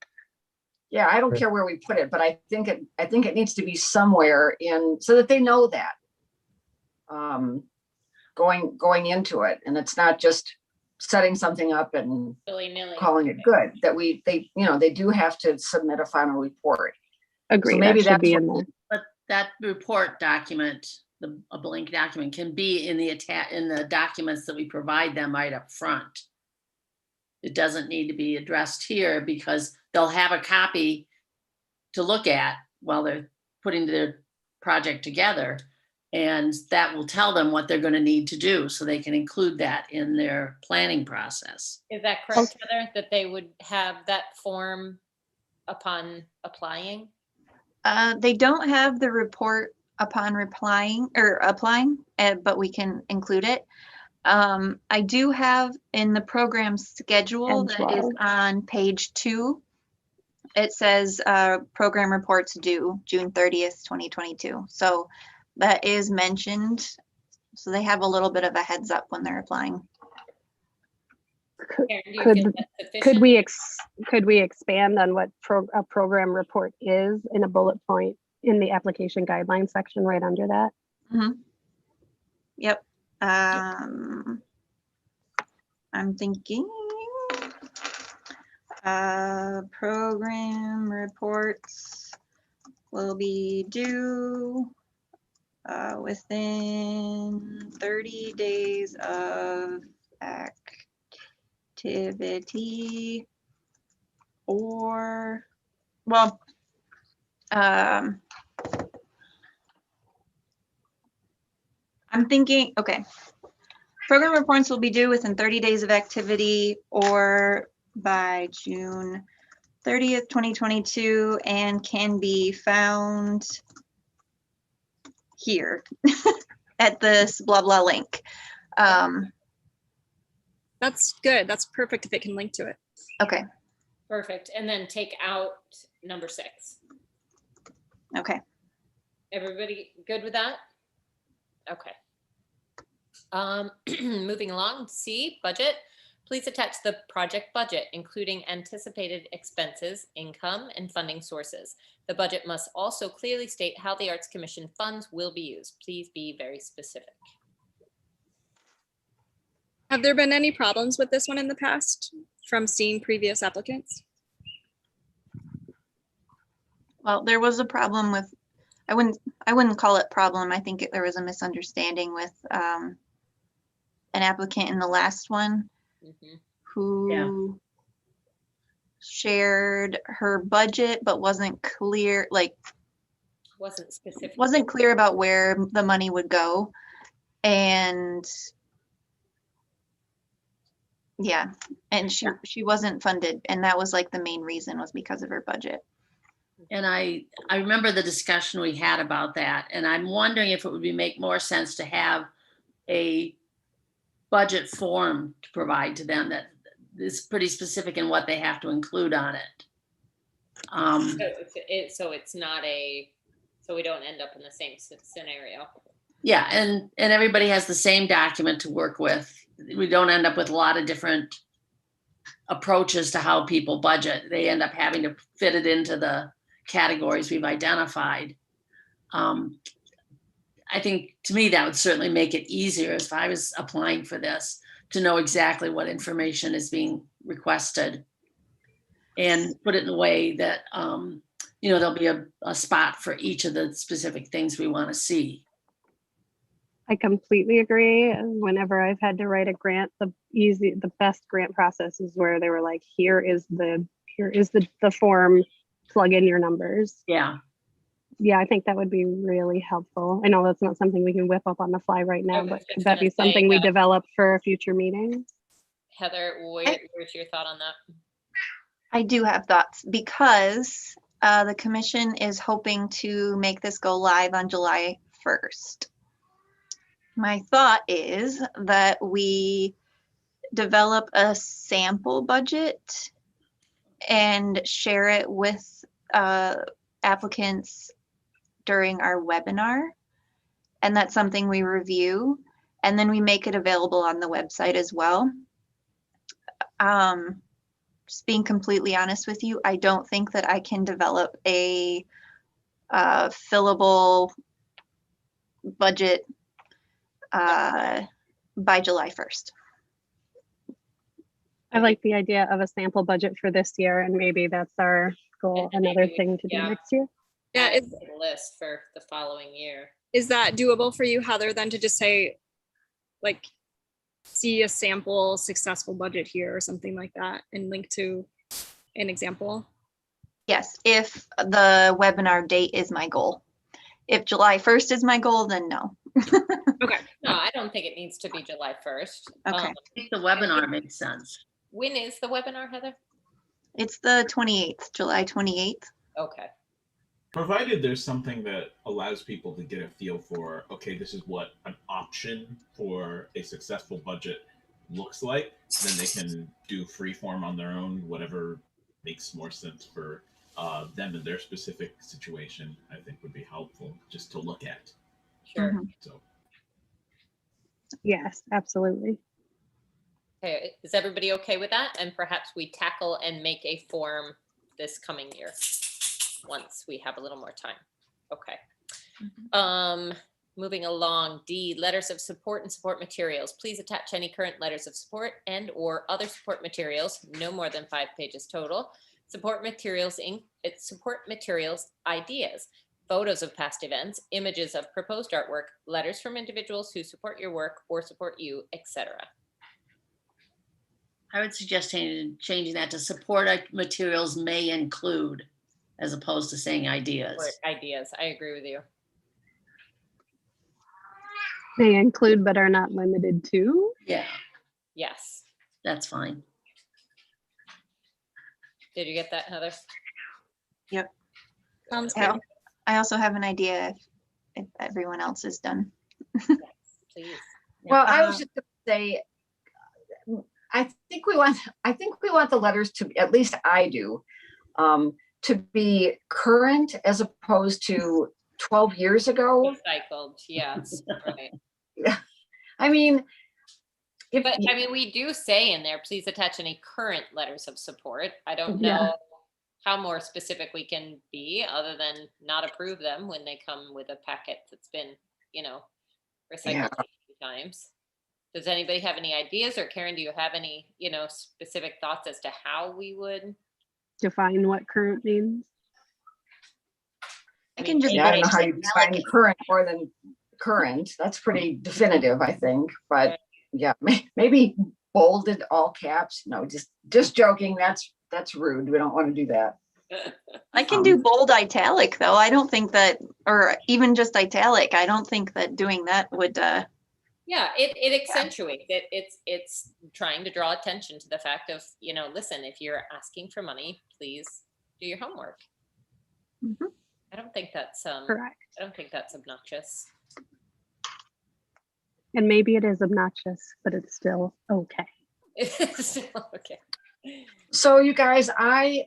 Yeah, I don't Right. care where we put it, but I think it needs to be somewhere in, so that they know that. Going into it, and it's not just setting something up and Willy-nilly. calling it good, that they do have to submit a final report. Agree, maybe that should that's be what in there. But that report document, a blank document, can be in the documents that we provide them right up front. It doesn't need to be addressed here because they'll have a copy to look at while they're putting their project together. And that will tell them what they're going to need to do so they can include that in their planning process. Is that correct, Heather, that they would have that form upon applying? They don't have the report upon applying, but we can include it. I do have in the program schedule And that is 12. on page 2. It says program reports due June 30th, 2022. So that is mentioned. So they have a little bit of a heads up when they're applying. Karen, do you feel that's Could sufficient? we expand on what a program report is in a bullet point in the application guidelines section right under that? Yep. I'm thinking program reports will be due within 30 days of activity or, well, I'm thinking, okay. Program reports will be due within 30 days of activity or by June 30th, 2022, and can be found here at this blah blah link. That's good. That's perfect if it can link to it. Okay, Perfect. And then take out number 6. okay. Everybody good with that? Okay. Moving along, C, budget. Please attach the project budget, including anticipated expenses, income, and funding sources. The budget must also clearly state how the Arts Commission funds will be used. Please be very specific. Have there been any problems with this one in the past from seeing previous applicants? Well, there was a problem with, I wouldn't call it problem. I think there was a misunderstanding with an applicant in the last one who shared her budget but wasn't clear, wasn't clear about where the money would go. And yeah, and she wasn't funded, and that was like the main reason, was because of her budget. And I remember the discussion we had about that, and I'm wondering if it would make more sense to have a budget form to provide to them that is pretty specific in what they have to include on it. So it's not so we don't end up in the same scenario. Yeah, and everybody has the same document to work with. We don't end up with a lot of different approaches to how people budget. They end up having to fit it into the categories we've identified. I think, to me, that would certainly make it easier if I was applying for this to know exactly what information is being requested and put it in a way that, there'll be a spot for each of the specific things we want to see. I completely agree. Whenever I've had to write a grant, the best grant process is where they were like, here is the form, plug in your numbers. Yeah. Yeah, I think that would be really helpful. I know that's not something we can whip up on the fly right now, was but just could that be gonna say something we that. develop for a future meeting? Heather, where's your thought on that? I do have thoughts because the commission is hoping to make this go live on July 1st. My thought is that we develop a sample budget and share it with applicants during our webinar. And that's something we review, and then we make it available on the website as well. Just being completely honest with you, I don't think that I can develop a fillable budget by July 1st. I like the idea of a sample budget for this year, and maybe that's our goal, And another maybe we- thing to do yeah. next year. Yeah, Add it to the list for the following year. is that doable for you, Heather, then to just say, like, see a sample successful budget here or something like that and link to an example? Yes, if the webinar date is my goal. If July 1st is my goal, then no. Okay. No, I don't think it needs to be July 1st. Okay. I think the webinar makes sense. When is the webinar, Heather? It's the 28th, July 28th. Okay. Provided there's something that allows people to get a feel for, okay, this is what an option for a successful budget looks like, then they can do freeform on their own, whatever makes more sense for them and their specific situation, I think would be helpful just to look at. Sure. Mhm. So Yes, absolutely. Okay, is everybody okay with that? And perhaps we tackle and make a form this coming year once we have a little more time. Okay. Moving along, D, letters of support and support materials. Please attach any current letters of support and or other support materials, no more than 5 pages total. Support materials, support materials ideas, photos of past events, images of proposed artwork, letters from individuals who support your work or support you, etc. I would suggest changing that to support materials may include, as opposed to saying ideas. Or ideas. I agree with you. They include but are not limited to. Yeah, Yes. that's fine. Did you get that, Heather? Sounds Yeah. good. I also have an idea if everyone else is done. Please. Well, I was just gonna say, I think we want the letters to, at least I do, to be current as opposed to 12 years ago. Recycled, yes, right. I mean, if, But I mean, we do say in there, please attach any current letters of support. I don't Yeah. know how more specific we can be other than not approve them when they come with a packet that's been, recycled Yeah. a few times. Does anybody have any ideas, or Karen, do you have any, specific thoughts as to how we would? Define what current means. I can just yeah, I don't know put how you define current more than current. That's pretty definitive, I think, but yeah, maybe bolded all caps. No, just joking. That's rude. We don't want to do that. I can do bold italic though. I don't think that, or even just italic, I don't think that doing that would, Yeah, it accentuates it. It's trying to draw attention to the fact of, listen, if you're asking for money, please do your homework. Mhm. I don't think that's Correct. I don't think that's obnoxious. And maybe it is obnoxious, but it's still okay. Okay. So you guys, I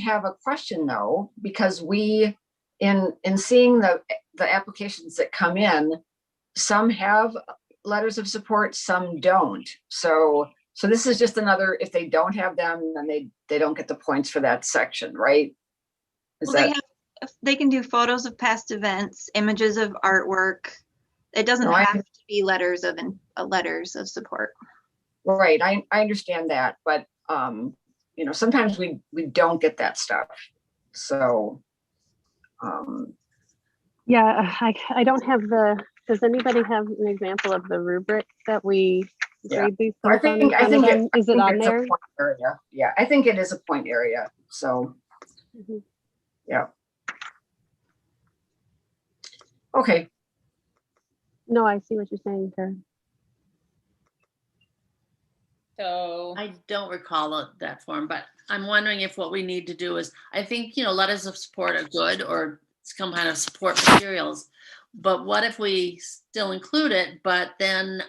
have a question though, because we, in seeing the applications that come in, some have letters of support, some don't. So this is just another, if they don't have them, then they don't get the points for that section, right? Is well, that, they can do photos of past events, images of artwork. It doesn't No, I- have to be letters of support. right, I understand that, but sometimes we don't get that stuff. So Yeah, I don't have does anybody have an example of the rubric that we Yeah. grade these I things on in think front of them? Is it think on it's there? a point area. Yeah, I think it is a point area. So Mhm. yeah. Okay. No, I see what you're saying, Karen. So I don't recall that form, but I'm wondering if what we need to do is, I think, letters of support are good, or some kind of support materials. But what if we still include it, but then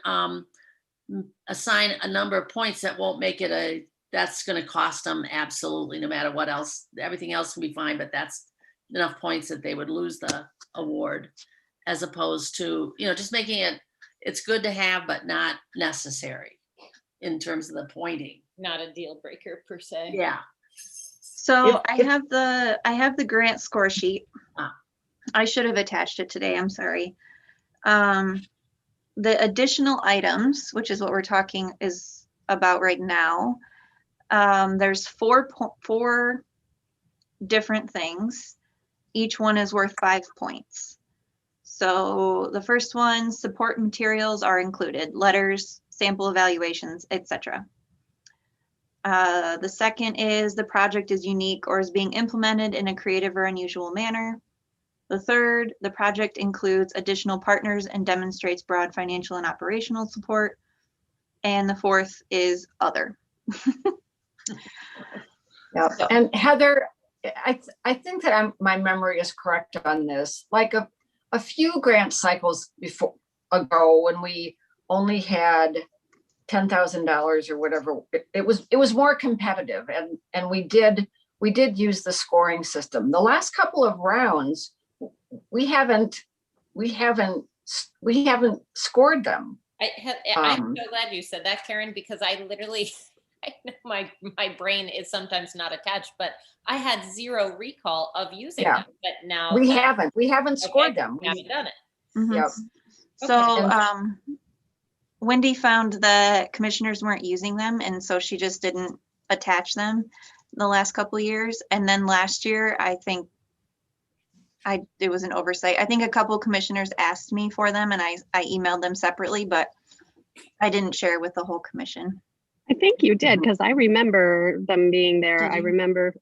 assign a number of points that won't make it that's going to cost them absolutely no matter what else. Everything else can be fine, but that's enough points that they would lose the award, as opposed to, just making it's good to have, but not necessary in terms of the pointing. Not a deal breaker per se. Yeah. So I have the grant score sheet. I should have attached it today. I'm sorry. The additional items, which is what we're talking is about right now. There's four different things. Each one is worth 5 points. So the first one, support materials are included, letters, sample evaluations, etc. The second is the project is unique or is being implemented in a creative or unusual manner. The third, the project includes additional partners and demonstrates broad financial and operational support. And the fourth is other. Yeah. And Heather, I think that my memory is correct on this. Like a few grant cycles ago, when we only had $10,000 or whatever, it was more competitive, and we did use the scoring system. The last couple of rounds, we haven't scored them. I'm so glad you said that, Karen, because I know my brain is sometimes not attached, but I had zero recall of using them. But now we haven't scored them. We haven't done it. Mm-hmm. Yep. So Wendy found the commissioners weren't using them, and so she just didn't attach them the last couple of years. And then last year, I think it was an oversight. I think a couple of commissioners asked me for them, and I emailed them separately, but I didn't share with the whole commission. I think you did, because I remember them being there. I remember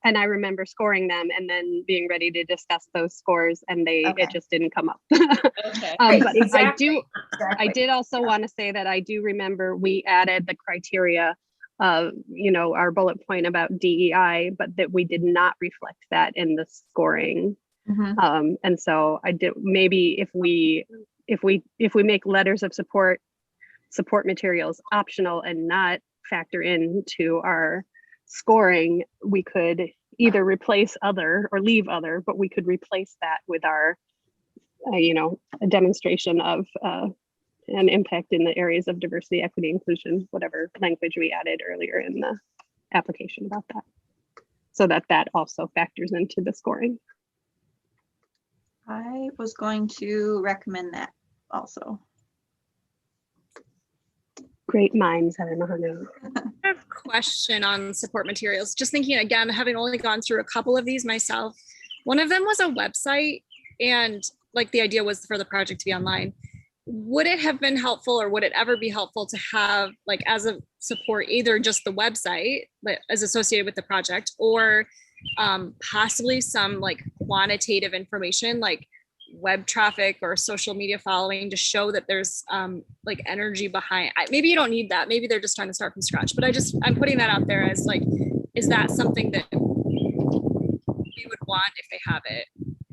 scoring them and then being ready to discuss those scores, and it just didn't come up. Okay. But Exactly. I did also want to say that I do remember we added the criteria of, our bullet point about DEI, but that we did not reflect that in the scoring. Mm-hmm. And so I did, maybe if we make letters of support materials optional and not factor into our scoring, we could either replace other or leave other, but we could replace that with our, a demonstration of an impact in the areas of diversity, equity, inclusion, whatever language we added earlier in the application about that, so that also factors into the scoring. I was going to recommend that also. Great minds, I don't know how to. I have a question on support materials. Just thinking again, having only gone through a couple of these myself, one of them was a website, and like the idea was for the project to be online. Would it have been helpful, or would it ever be helpful to have, like, as a support, either just the website that is associated with the project, or possibly some like quantitative information like web traffic or social media following, to show that there's like energy behind. Maybe you don't need that. Maybe they're just trying to start from scratch, but I'm putting that out there as like, is that something that we would want if they have it?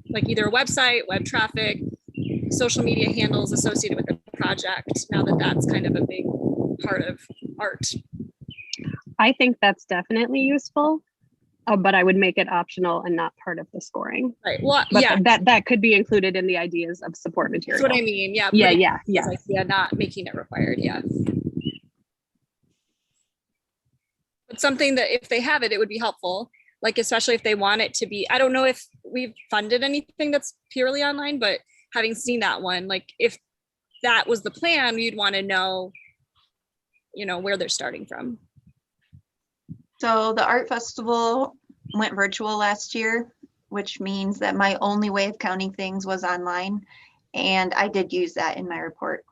Like either a website, web traffic, social media handles associated with the project, now that that's kind of a big part of art. I think that's definitely useful. But I would make it optional and not part of the scoring. Right. Well, but yeah, that could be included in the ideas of support material. That's what I mean. Yeah. Yeah. Like, not making it required. Yeah. But something that if they have it, it would be helpful. Like, especially if they want it to be, I don't know if we've funded anything that's purely online, but having seen that one, like if that was the plan, you'd want to know, where they're starting from. So the art festival went virtual last year, which means that my only way of counting things was online. And I did use that in my report.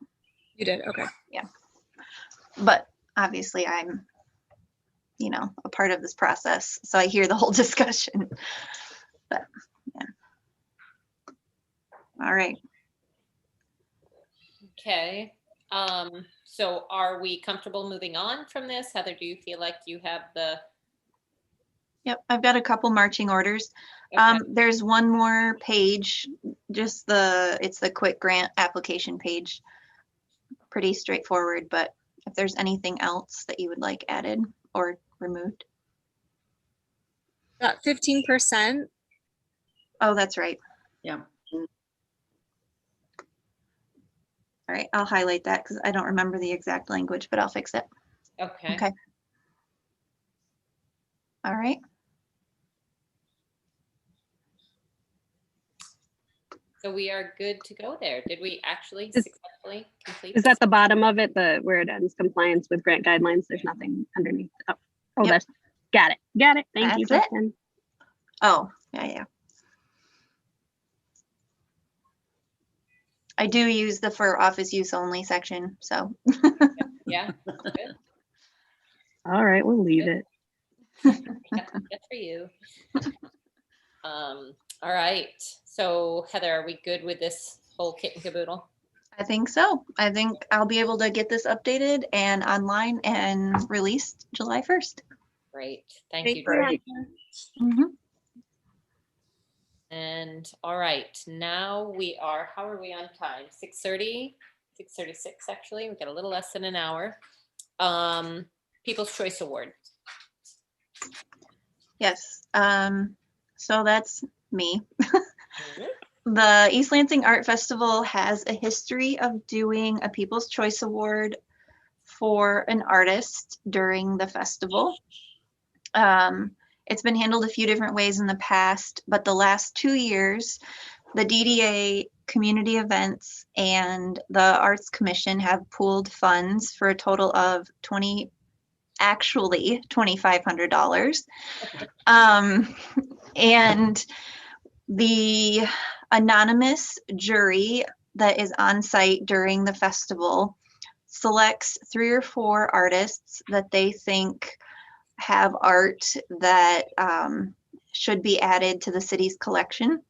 You did? Okay. Yeah. But obviously I'm, a part of this process. So I hear the whole discussion. But yeah. All right. Okay. So are we comfortable moving on from this? Heather, do you feel like you have the? Yep, I've got a couple marching orders. Okay. There's one more page, it's the quick grant application page. Pretty straightforward, but if there's anything else that you would like added or removed. That 15%. Oh, that's right. Yeah. All right, I'll highlight that because I don't remember the exact language, but I'll fix it. Okay. Okay. All right. So we are good to go there. Did we actually Is- successfully complete? Is that the bottom of it, where it ends compliance with grant guidelines? There's nothing underneath. Oh, Yep. that's, got it. Got it. Thank you, That's it. Justin. Oh, yeah. I do use the for office use only section, so. Yeah. Good. All right, we'll leave it. That's for you. All right. So Heather, are we good with this whole kit and caboodle? I think so. I think I'll be able to get this updated and online and released July 1st. Great. Thank Thank you. you. Great. Mhm. And all right, now we are, how are we on time? 6:30, 6:36 actually. We've got a little less than an hour. People's Choice Award. Yes. So that's me. The East Lansing Art Festival has a history of doing a People's Choice Award for an artist during the festival. It's been handled a few different ways in the past, but the last 2 years, the DDA, community events, and the Arts Commission have pooled funds for a total of $2,500. And the anonymous jury that is on site during the festival selects 3 or 4 artists that they think have art that should be added to the city's collection.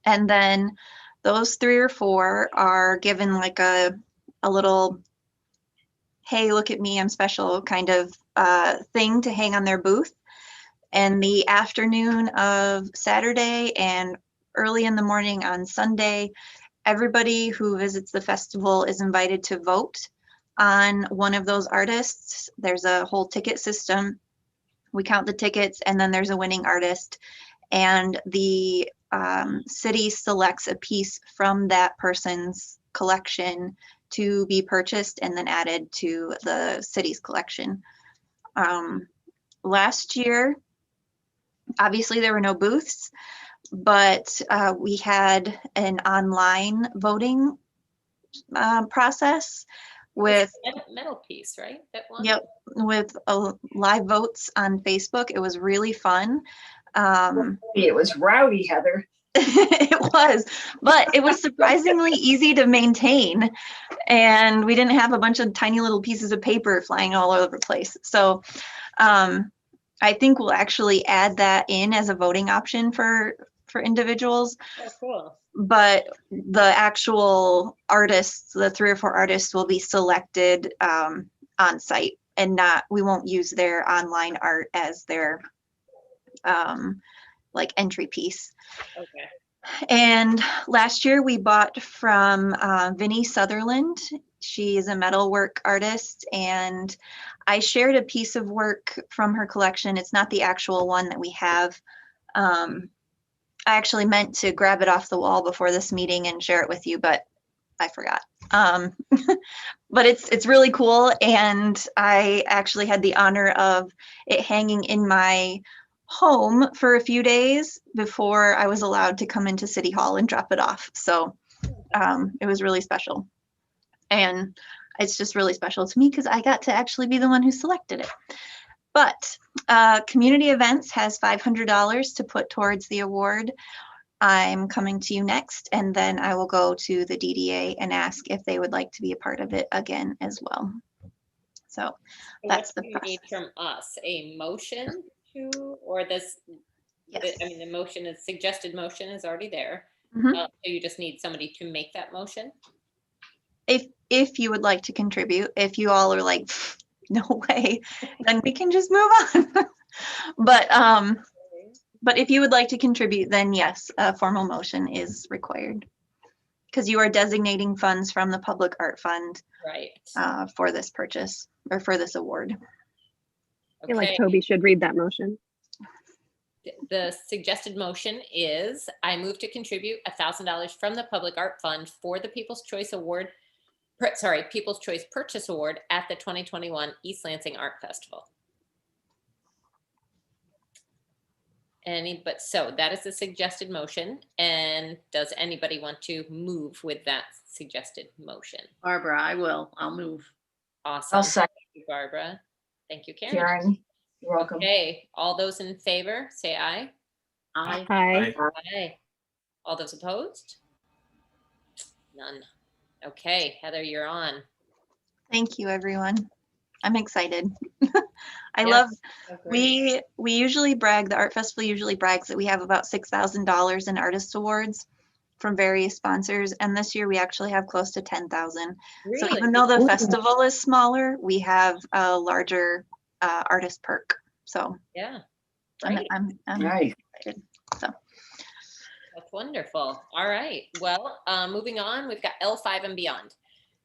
And then those 3 or 4 are given like a little, hey, look at me, I'm special kind of thing to hang on their booth. And the afternoon of Saturday and early in the morning on Sunday, everybody who visits the festival is invited to vote on one of those artists. There's a whole ticket system. We count the tickets, and then there's a winning artist. And the city selects a piece from that person's collection to be purchased and then added to the city's collection. Last year, obviously there were no booths, but we had an online voting process with Metal piece, right? That one? Yep, with live votes on Facebook. It was really fun. It was rowdy, Heather. It was, but it was surprisingly easy to maintain. And we didn't have a bunch of tiny little pieces of paper flying all over the place. So I think we'll actually add that in as a voting option for individuals. Oh, cool. But the actual artists, the 3 or 4 artists, will be selected on site, and we won't use their online art as their like entry piece. Okay. And last year we bought from Vinnie Sutherland. She is a metalwork artist, and I shared a piece of work from her collection. It's not the actual one that we have. I actually meant to grab it off the wall before this meeting and share it with you, but I forgot. But it's really cool, and I actually had the honor of it hanging in my home for a few days before I was allowed to come into City Hall and drop it off. So it was really special. And it's just really special to me because I got to actually be the one who selected it. But community events has $500 to put towards the award. I'm coming to you next, and then I will go to the DDA and ask if they would like to be a part of it again as well. So that's the process. Need from us a motion to, or this? Yes. I mean, the motion is suggested. Motion is already there. Mm-hmm. So you just need somebody to make that motion. If you would like to contribute, if you all are like, no way, then we can just move on. But if you would like to contribute, then yes, a formal motion is required because you are designating funds from the Public Art Fund Right. for this purchase or for this award. I feel like Okay. Toby should read that motion. The suggested motion is I move to contribute $1,000 from the Public Art Fund for the People's Choice Award, People's Choice Purchase Award at the 2021 East Lansing Art Festival. So that is the suggested motion. And does anybody want to move with that suggested motion? Barbara, I'll move. Awesome. I'll second. Thank you, Barbara. Thank you, Karen. Karen, you're welcome. Okay, all those in favor, say aye. Aye. Aye. Aye. All those opposed? None. Okay, Heather, you're on. Thank you, everyone. I'm excited. I Yeah. love, So great. we usually brag, the art festival usually brags that we have about $6,000 in artist awards from various sponsors. And this year we actually have close to 10,000. So Really? even though the Ooh. festival is smaller, we have a larger artist perk. So Yeah, I'm great. Nice. excited. So That's wonderful. All right. Well, moving on, we've got L5 and beyond.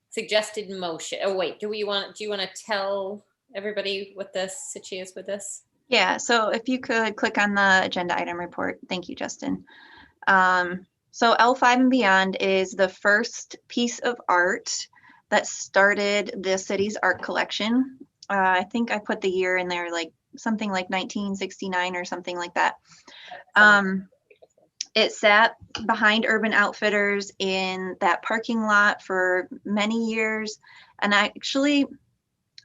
Suggested motion. Oh, wait, do you want to tell everybody what the sitch is with this? yeah, so if you could click on the agenda item report. Thank you, Justin. So L5 and beyond is the first piece of art that started the city's art collection. I think I put the year in there, like something like 1969 or something like that. It sat behind Urban Outfitters in that parking lot for many years. And actually,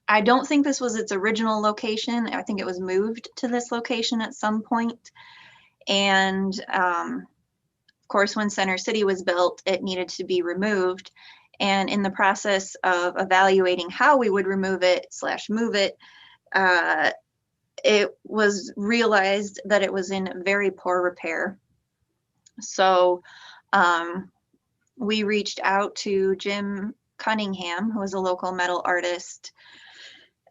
I don't think this was its original location. I think it was moved to this location at some point. And of course, when Center City was built, it needed to be removed. And in the process of evaluating how we would remove it / move it, it was realized that it was in very poor repair. So we reached out to Jim Cunningham, who is a local metal artist,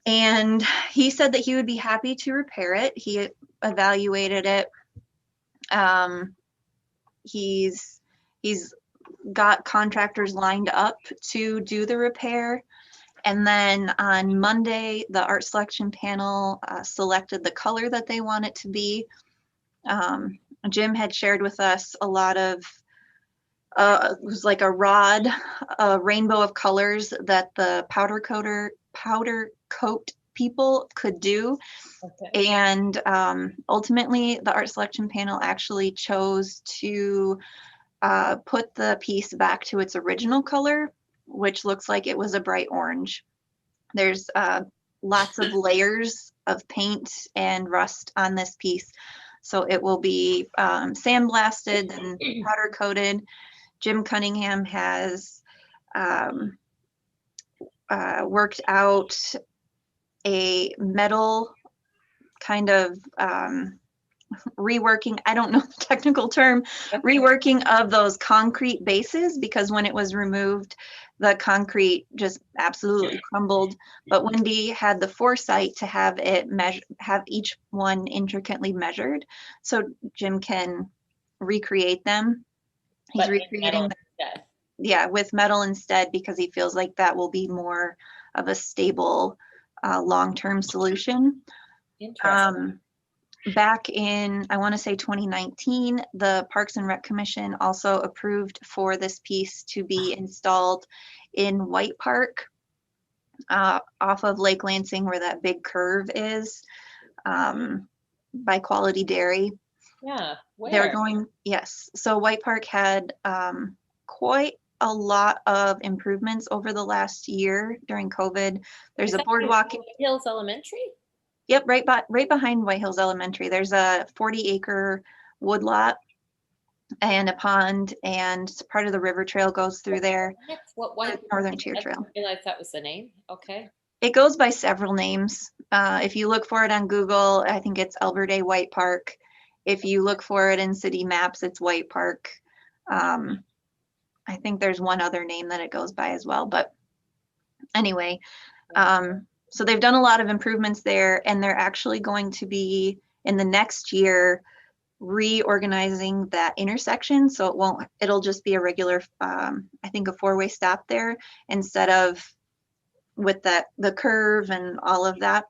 and he said that he would be happy to repair it. He evaluated it. He's got contractors lined up to do the repair. And then on Monday, the art selection panel selected the color that they want it to be. Jim had shared with us a lot of, it was like a rainbow of colors that the powder coat people could do. Okay. And ultimately, the art selection panel actually chose to put the piece back to its original color, which looks like it was a bright orange. There's lots of layers of paint and rust on this piece. So it will be sandblasted and powder coated. Jim Cunningham has worked out a metal kind of reworking, I don't know the technical term, reworking of those concrete bases, because when it was removed, the concrete just absolutely crumbled. But Wendy had the foresight to have it have each one intricately measured, so Jim can recreate them. He's But with recreating metal them, instead. yeah, with metal instead, because he feels like that will be more of a stable long-term solution. Interesting. Back in, I want to say 2019, the Parks and Rec Commission also approved for this piece to be installed in White Park off of Lake Lansing, where that big curve is, by Quality Dairy. Yeah. They're Where? going, yes. So White Park had quite a lot of improvements over the last year during COVID. There's Is a that boardwalk. White Hills Elementary? Yep, right behind White Hills Elementary. There's a 40-acre woodlot and a pond, and part of the river trail goes through there. What The Northern Tier Trail. I realized that was the name. Okay. It goes by several names. If you look for it on Google, I think it's Albert A. White Park. If you look for it in city maps, it's White Park. I think there's one other name that it goes by as well. But anyway, so they've done a lot of improvements there, and they're actually going to be in the next year reorganizing that intersection. So it'll just be a regular, I think a 4-way stop there instead of with the curve and all of that.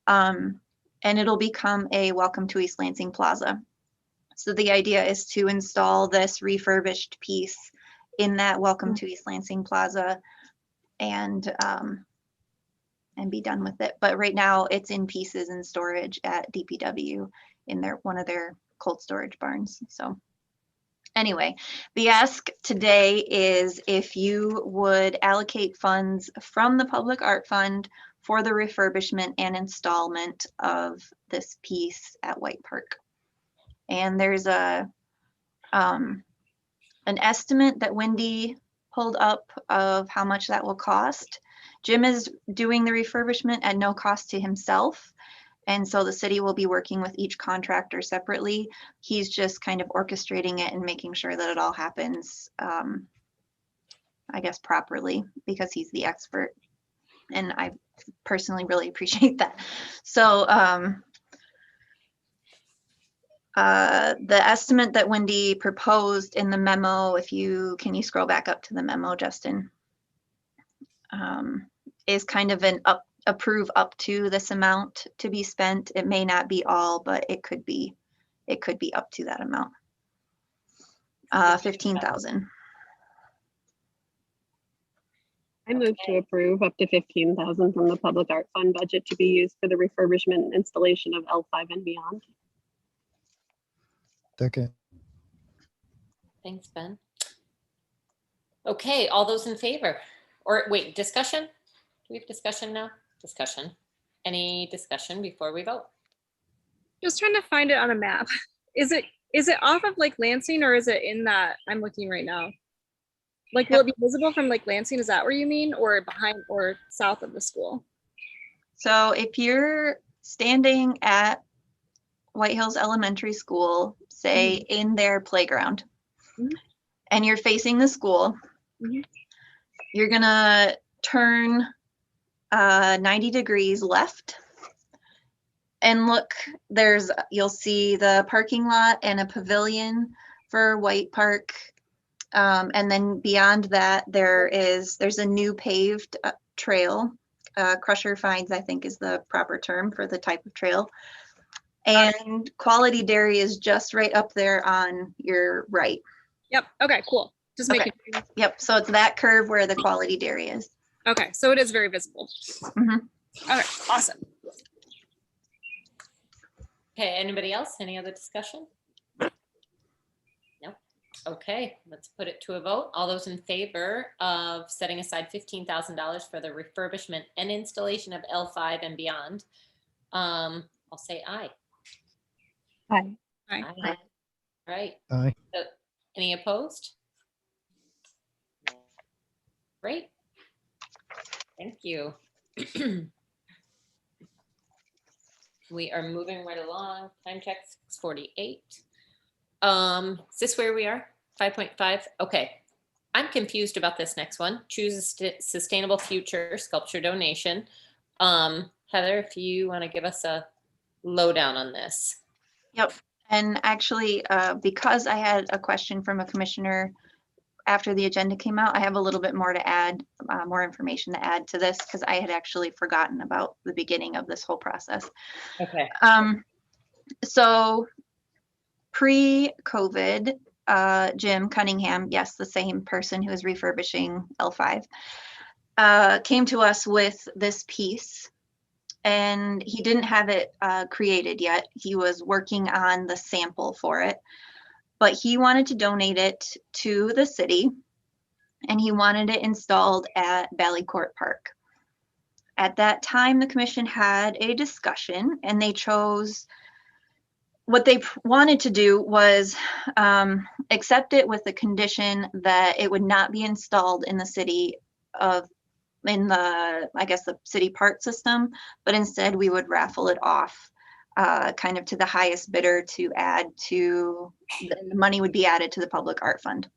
And it'll become a Welcome to East Lansing Plaza. So the idea is to install this refurbished piece in that Welcome to East Lansing Plaza and be done with it. But right now it's in pieces in storage at DPW in one of their cold storage barns. So anyway, the ask today is if you would allocate funds from the Public Art Fund for the refurbishment and installment of this piece at White Park. And there's an estimate that Wendy pulled up of how much that will cost. Jim is doing the refurbishment at no cost to himself. And so the city will be working with each contractor separately. He's just kind of orchestrating it and making sure that it all happens, I guess, properly, because he's the expert. And I personally really appreciate that. So the estimate that Wendy proposed in the memo, can you scroll back up to the memo, Justin, is kind of an approve up to this amount to be spent. It may not be all, but it could be up to that amount. 15,000. I move to approve up to 15,000 from the Public Art Fund budget to be used for the refurbishment and installation of L5 and beyond. Second. Thanks, Ben. Okay, all those in favor? Or wait, discussion? Do we have discussion now? Discussion. Any discussion before we vote? Just trying to find it on a map. Is it off of Lake Lansing, or is it in that? I'm looking right now. Like, will it be visible from Lake Lansing? Is that where you mean, or behind or south of the school? So if you're standing at White Hills Elementary School, say in their playground, and you're facing the school, you're gonna turn 90 degrees left and look. You'll see the parking lot and a pavilion for White Park. And then beyond that, there's a new paved trail. Crusher Finds, I think, is the proper term for the type of trail. And Quality Dairy is just right up there on your right. Yep. Okay, cool. Just making sure. Yep. So it's that curve where the Quality Dairy is. Okay, so it is very visible. Mhm. All right, awesome. Okay, anybody else? Any other discussion? No. Okay, let's put it to a vote. All those in favor of setting aside $15,000 for the refurbishment and installation of L5 and beyond, I'll say aye. Aye. Aye. Aye. All right. Aye. Any opposed? Great. Thank you. We are moving right along. Time check 6:48. Is this where we are? 5.5. Okay. I'm confused about this next one. Choose a sustainable future sculpture donation. Heather, if you want to give us a lowdown on this. Yep. And actually, because I had a question from a commissioner after the agenda came out, I have a little bit more to add, more information to add to this, because I had actually forgotten about the beginning of this whole process. Okay. So pre-COVID, Jim Cunningham, yes, the same person who is refurbishing L5, came to us with this piece. And he didn't have it created yet. He was working on the sample for it, but he wanted to donate it to the city, and he wanted it installed at Valley Court Park. At that time, the commission had a discussion, and they chose, what they wanted to do was accept it with the condition that it would not be installed in the city I guess the city park system, but instead we would raffle it off kind of to the highest bidder to add to, the money would be added to the Public Art Fund.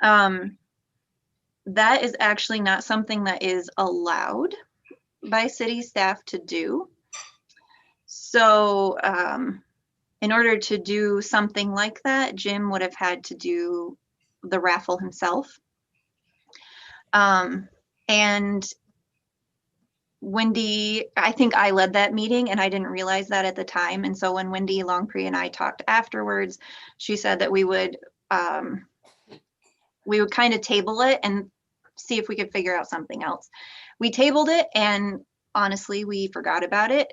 That is actually not something that is allowed by city staff to do. So in order to do something like that, Jim would have had to do the raffle himself. And Wendy, I think I led that meeting and I didn't realize that at the time. And so when Wendy Longpree and I talked afterwards, she said that we would kind of table it and see if we could figure out something else. We tabled it, and honestly, we forgot about it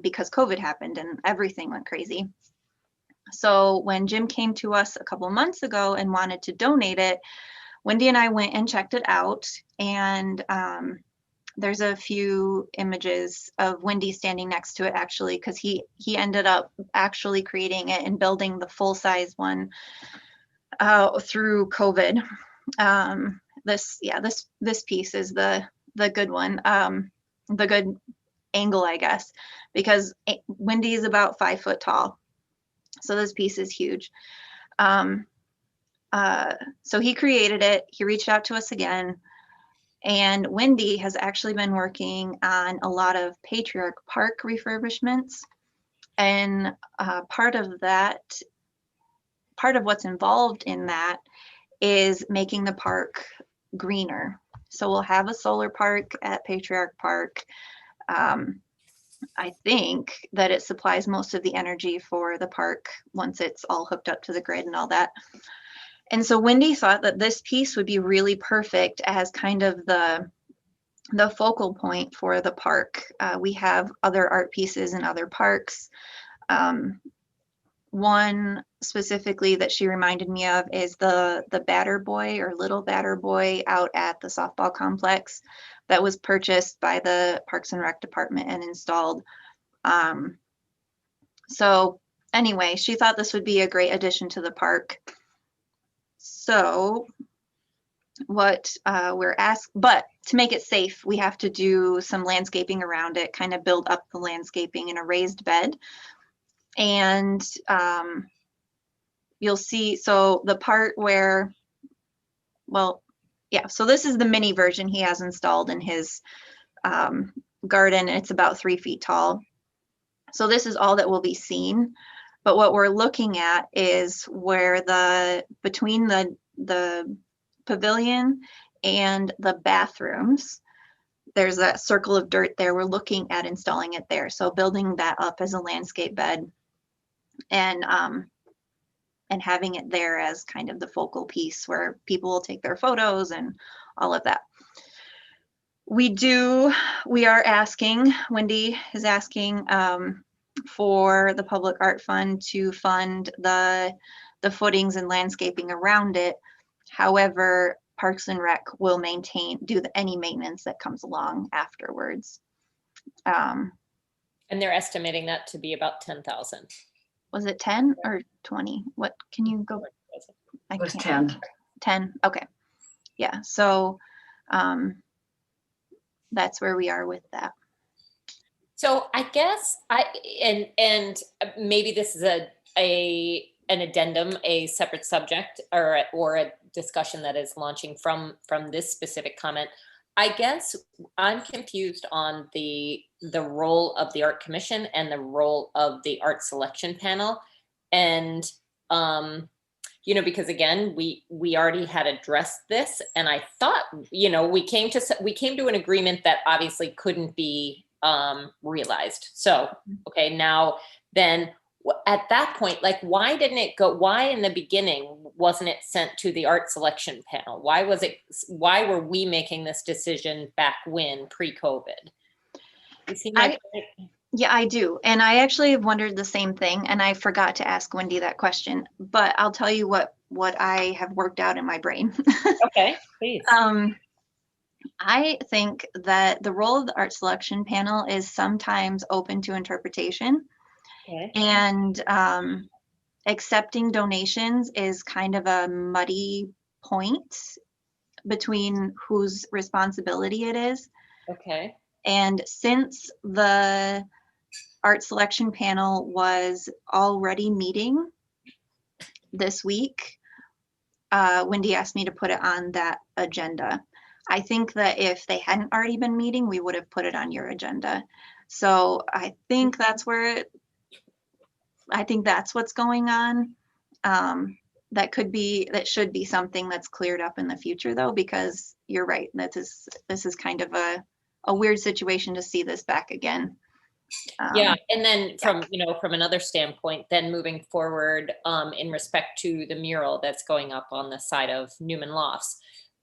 because COVID happened and everything went crazy. So when Jim came to us a couple months ago and wanted to donate it, Wendy and I went and checked it out, and there's a few images of Wendy standing next to it actually, because he ended up actually creating it and building the full-size one through COVID. This piece is the good one, the good angle, I guess, because Wendy is about 5 foot tall. So this piece is huge. So he created it. He reached out to us again. And Wendy has actually been working on a lot of Patriarch Park refurbishments. And part of what's involved in that is making the park greener. So we'll have a solar park at Patriarch Park. I think that it supplies most of the energy for the park once it's all hooked up to the grid and all that. And so Wendy thought that this piece would be really perfect as kind of the focal point for the park. We have other art pieces in other parks. One specifically that she reminded me of is the batter boy or little batter boy out at the softball complex that was purchased by the Parks and Rec department and installed. So anyway, she thought this would be a great addition to the park. So what we're asked, but to make it safe, we have to do some landscaping around it, kind of build up the landscaping in a raised bed. And you'll see, so the part where, well, yeah, so this is the mini version he has installed in his garden. It's about 3 feet tall. So this is all that will be seen. But what we're looking at is where between the pavilion and the bathrooms, there's that circle of dirt there. We're looking at installing it there. So building that up as a landscape bed and having it there as kind of the focal piece where people will take their photos and all of that. Wendy is asking for the Public Art Fund to fund the footings and landscaping around it. However, Parks and Rec will do any maintenance that comes along afterwards. And they're estimating that to be about 10,000. Was it 10 or 20? What can you go? It was 10. 10. Okay. Yeah. So that's where we are with that. So I guess and maybe this is an addendum, a separate subject or a discussion that is launching from this specific comment. I guess I'm confused on the role of the Art Commission and the role of the Art Selection Panel. And, because again, we already had addressed this, and I thought, we came to an agreement that obviously couldn't be realized. So, okay, now then at that point, why didn't it go, why in the beginning wasn't it sent to the Art Selection Panel? Why were we making this decision back when pre-COVID? You see Yeah, I do. And I actually have wondered the same thing, and I forgot to ask Wendy that question, but I'll tell you what I have worked out in my brain. Okay, please. I think that the role of the Art Selection Panel is sometimes open to interpretation. Okay. And accepting donations is kind of a muddy point between whose responsibility it is. Okay. And since the Art Selection Panel was already meeting this week, Wendy asked me to put it on that agenda. I think that if they hadn't already been meeting, we would have put it on your agenda. So I think that's what's going on. That should be something that's cleared up in the future though, because you're right. This is kind of a weird situation to see this back again. Yeah, and then from, from another standpoint, then moving forward in respect to the mural that's going up on the side of Newman Lofts,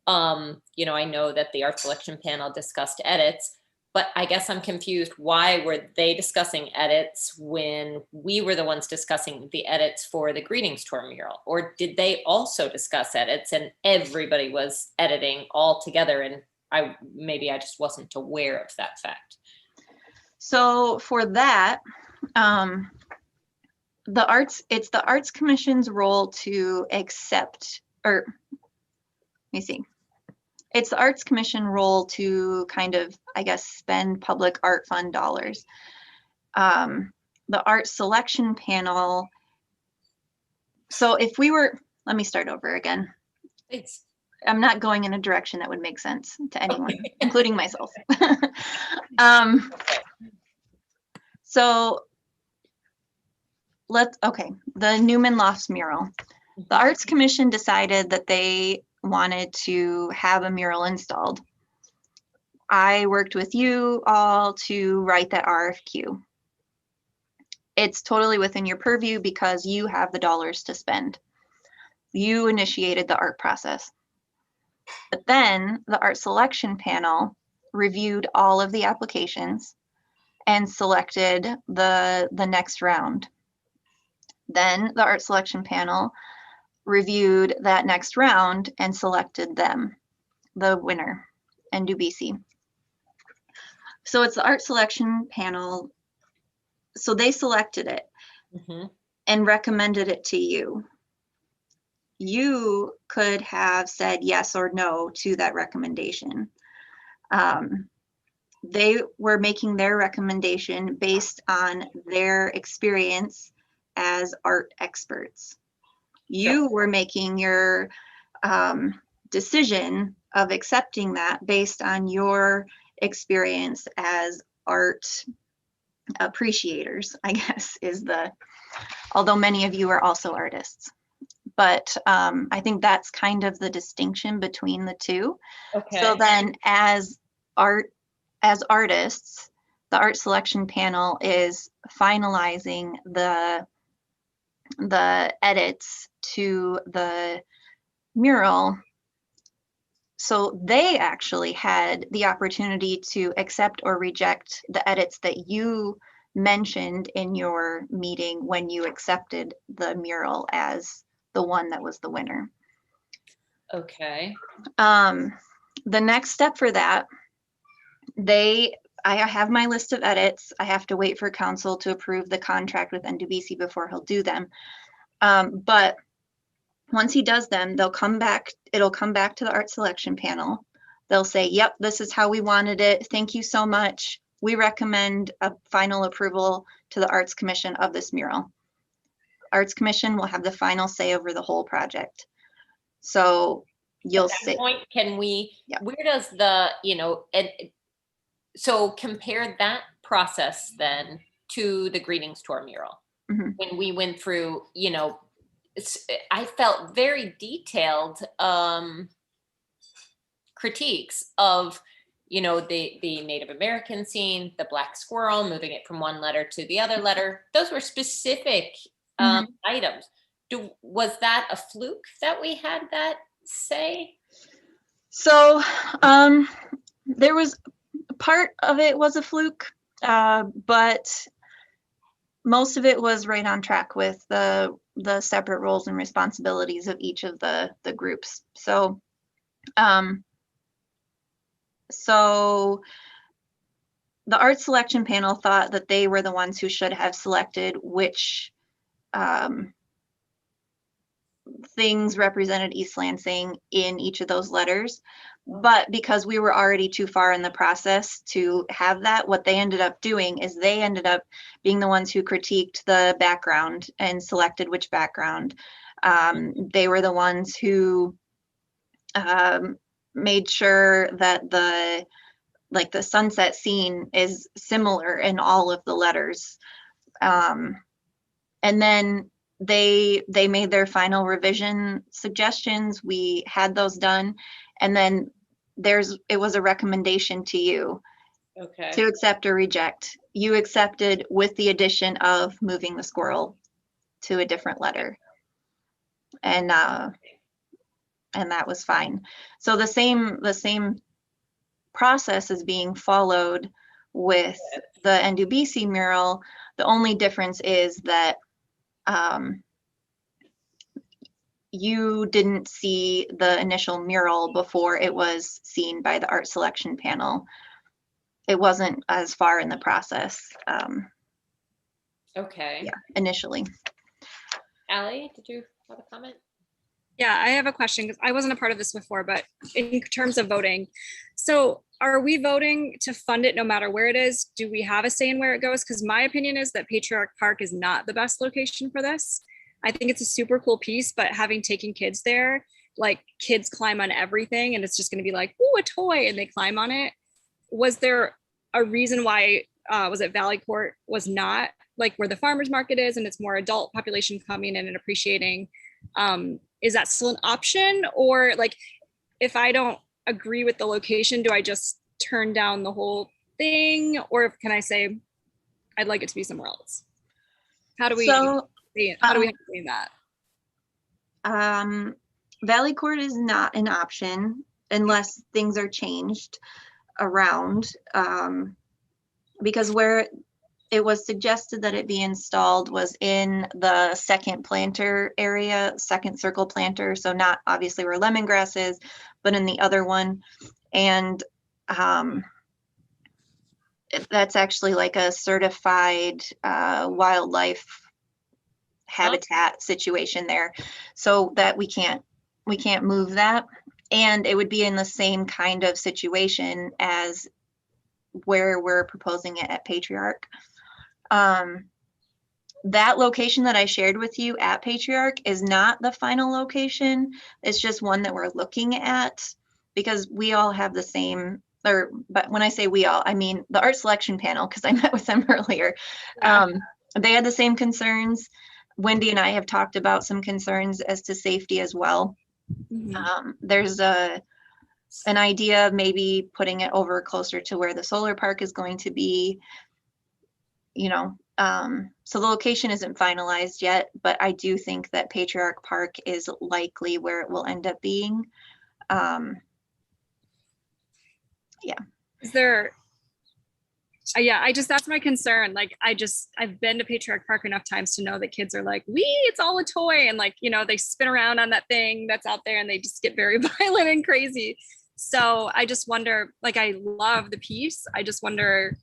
I know that the art selection panel discussed edits, but I guess I'm confused. Why were they discussing edits when we were the ones discussing the edits for the greetings tour mural? Or did they also discuss edits and everybody was editing all together, and maybe I just wasn't aware of that fact? So for that, it's the Arts Commission's role to accept, or let me see. It's the Arts Commission role to kind of, I guess, spend public art fund dollars. The art selection panel. So if we were, let me start over again. Thanks. I'm not going in a direction that would make sense to anyone, including myself. So the Newman Lofts mural. The Arts Commission decided that they wanted to have a mural installed. I worked with you all to write that RFQ. It's totally within your purview because you have the dollars to spend. You initiated the art process. But then the art selection panel reviewed all of the applications and selected the next round. Then the art selection panel reviewed that next round and selected them, the winner, NDBC. So it's the art selection panel. So they selected it and recommended it to you. You could have said yes or no to that recommendation. They were making their recommendation based on their experience as art experts. You were making your decision of accepting that based on your experience as art appreciators, I guess, although many of you are also artists. But I think that's kind of the distinction between the two. Okay. So then as artists, the art selection panel is finalizing the edits to the mural. So they actually had the opportunity to accept or reject the edits that you mentioned in your meeting when you accepted the mural as the one that was the winner. Okay. The next step for that, I have my list of edits. I have to wait for council to approve the contract with NDBC before he'll do them. But once he does them, it'll come back to the art selection panel. They'll say, yep, this is how we wanted it. Thank you so much. We recommend a final approval to the Arts Commission of this mural. Arts Commission will have the final say over the whole project. So you'll see. At that point, can we, Yeah. where does the, so compare that process then to the greetings tour mural. When we went through, I felt very detailed critiques of, the Native American scene, the black squirrel, moving it from one letter to the other letter. Those were specific items. Was that a fluke that we had that say? So there was part of it was a fluke, but most of it was right on track with the separate roles and responsibilities of each of the groups. So the art selection panel thought that they were the ones who should have selected which things represented East Lansing in each of those letters. But because we were already too far in the process to have that, what they ended up doing is they ended up being the ones who critiqued the background and selected which background. They were the ones who made sure that the sunset scene is similar in all of the letters. And then they made their final revision suggestions. We had those done. And then it was a recommendation to you Okay. to accept or reject. You accepted with the addition of moving the squirrel to a different letter. And that was fine. So the same process is being followed with the NDBC mural. The only difference is that you didn't see the initial mural before it was seen by the art selection panel. It wasn't as far in the process. Okay. Yeah, initially. Allie, did you have a comment? Yeah, I have a question because I wasn't a part of this before, but in terms of voting, so are we voting to fund it no matter where it is? Do we have a say in where it goes? Because my opinion is that Patriarch Park is not the best location for this. I think it's a super cool piece, but having taken kids there, like kids climb on everything and it's just going to be like, ooh, a toy, and they climb on it. Was there a reason why, was it Valley Court was not like where the farmer's market is and it's more adult population coming in and appreciating? Is that still an option? Or like, if I don't agree with the location, do I just turn down the whole thing? Or can I say, I'd like it to be somewhere else? How do we, explain that? Valley Court is not an option unless things are changed around, because where it was suggested that it be installed was in the second planter area, second circle planter. So not obviously where lemongrass is, but in the other one. And that's actually like a certified wildlife habitat situation there. So that we can't move that. And it would be in the same kind of situation as where we're proposing it at Patriarch. That location that I shared with you at Patriarch is not the final location. It's just one that we're looking at because we all have the same, but when I say we all, I mean the art selection panel, because I met with them earlier. Yeah. They had the same concerns. Wendy and I have talked about some concerns as to safety as well. Mhm. There's an idea of maybe putting it over closer to where the solar park is going to be, so the location isn't finalized yet, but I do think that Patriarch Park is likely where it will end up being. Is there, that's my concern. Like, I've been to Patriarch Park enough times to know that kids are like, it's all a toy. And like, they spin around on that thing that's out there and they just get very violent and crazy. So I just wonder, like, I love the piece. I just wonder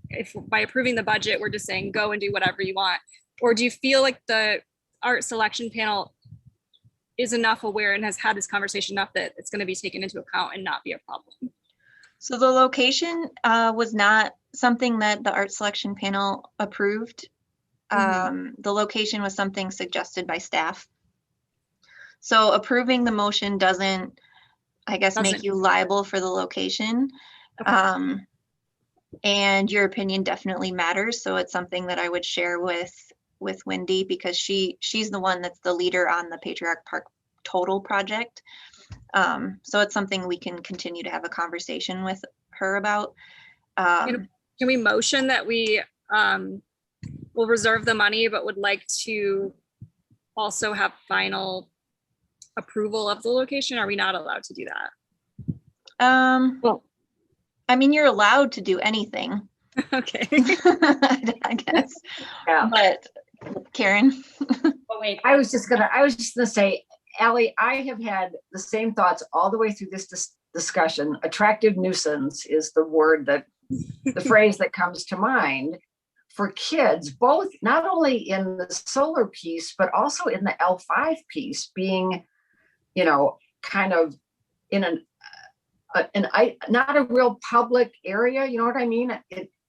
if by approving the budget, we're just saying, go and do whatever you want. Or do you feel like the art selection panel is enough aware and has had this conversation enough that it's going to be taken into account and not be a problem? So the location was not something that the art selection panel approved. The location was something suggested by staff. So approving the motion doesn't, I guess, make you liable for the location. Okay. And your opinion definitely matters. So it's something that I would share with Wendy because she's the one that's the leader on the Patriarch Park total project. So it's something we can continue to have a conversation with her about. Can we motion that we will reserve the money, but would like to also have final approval of the location? Are we not allowed to do that? Well, I mean, you're allowed to do anything. Okay. I guess. Yeah. But Karen. Oh, wait. I was just gonna say, Allie, I have had the same thoughts all the way through this discussion. Attractive nuisance is the word the phrase that comes to mind for kids, both not only in the solar piece, but also in the L5 piece being, kind of in not a real public area. You know what I mean?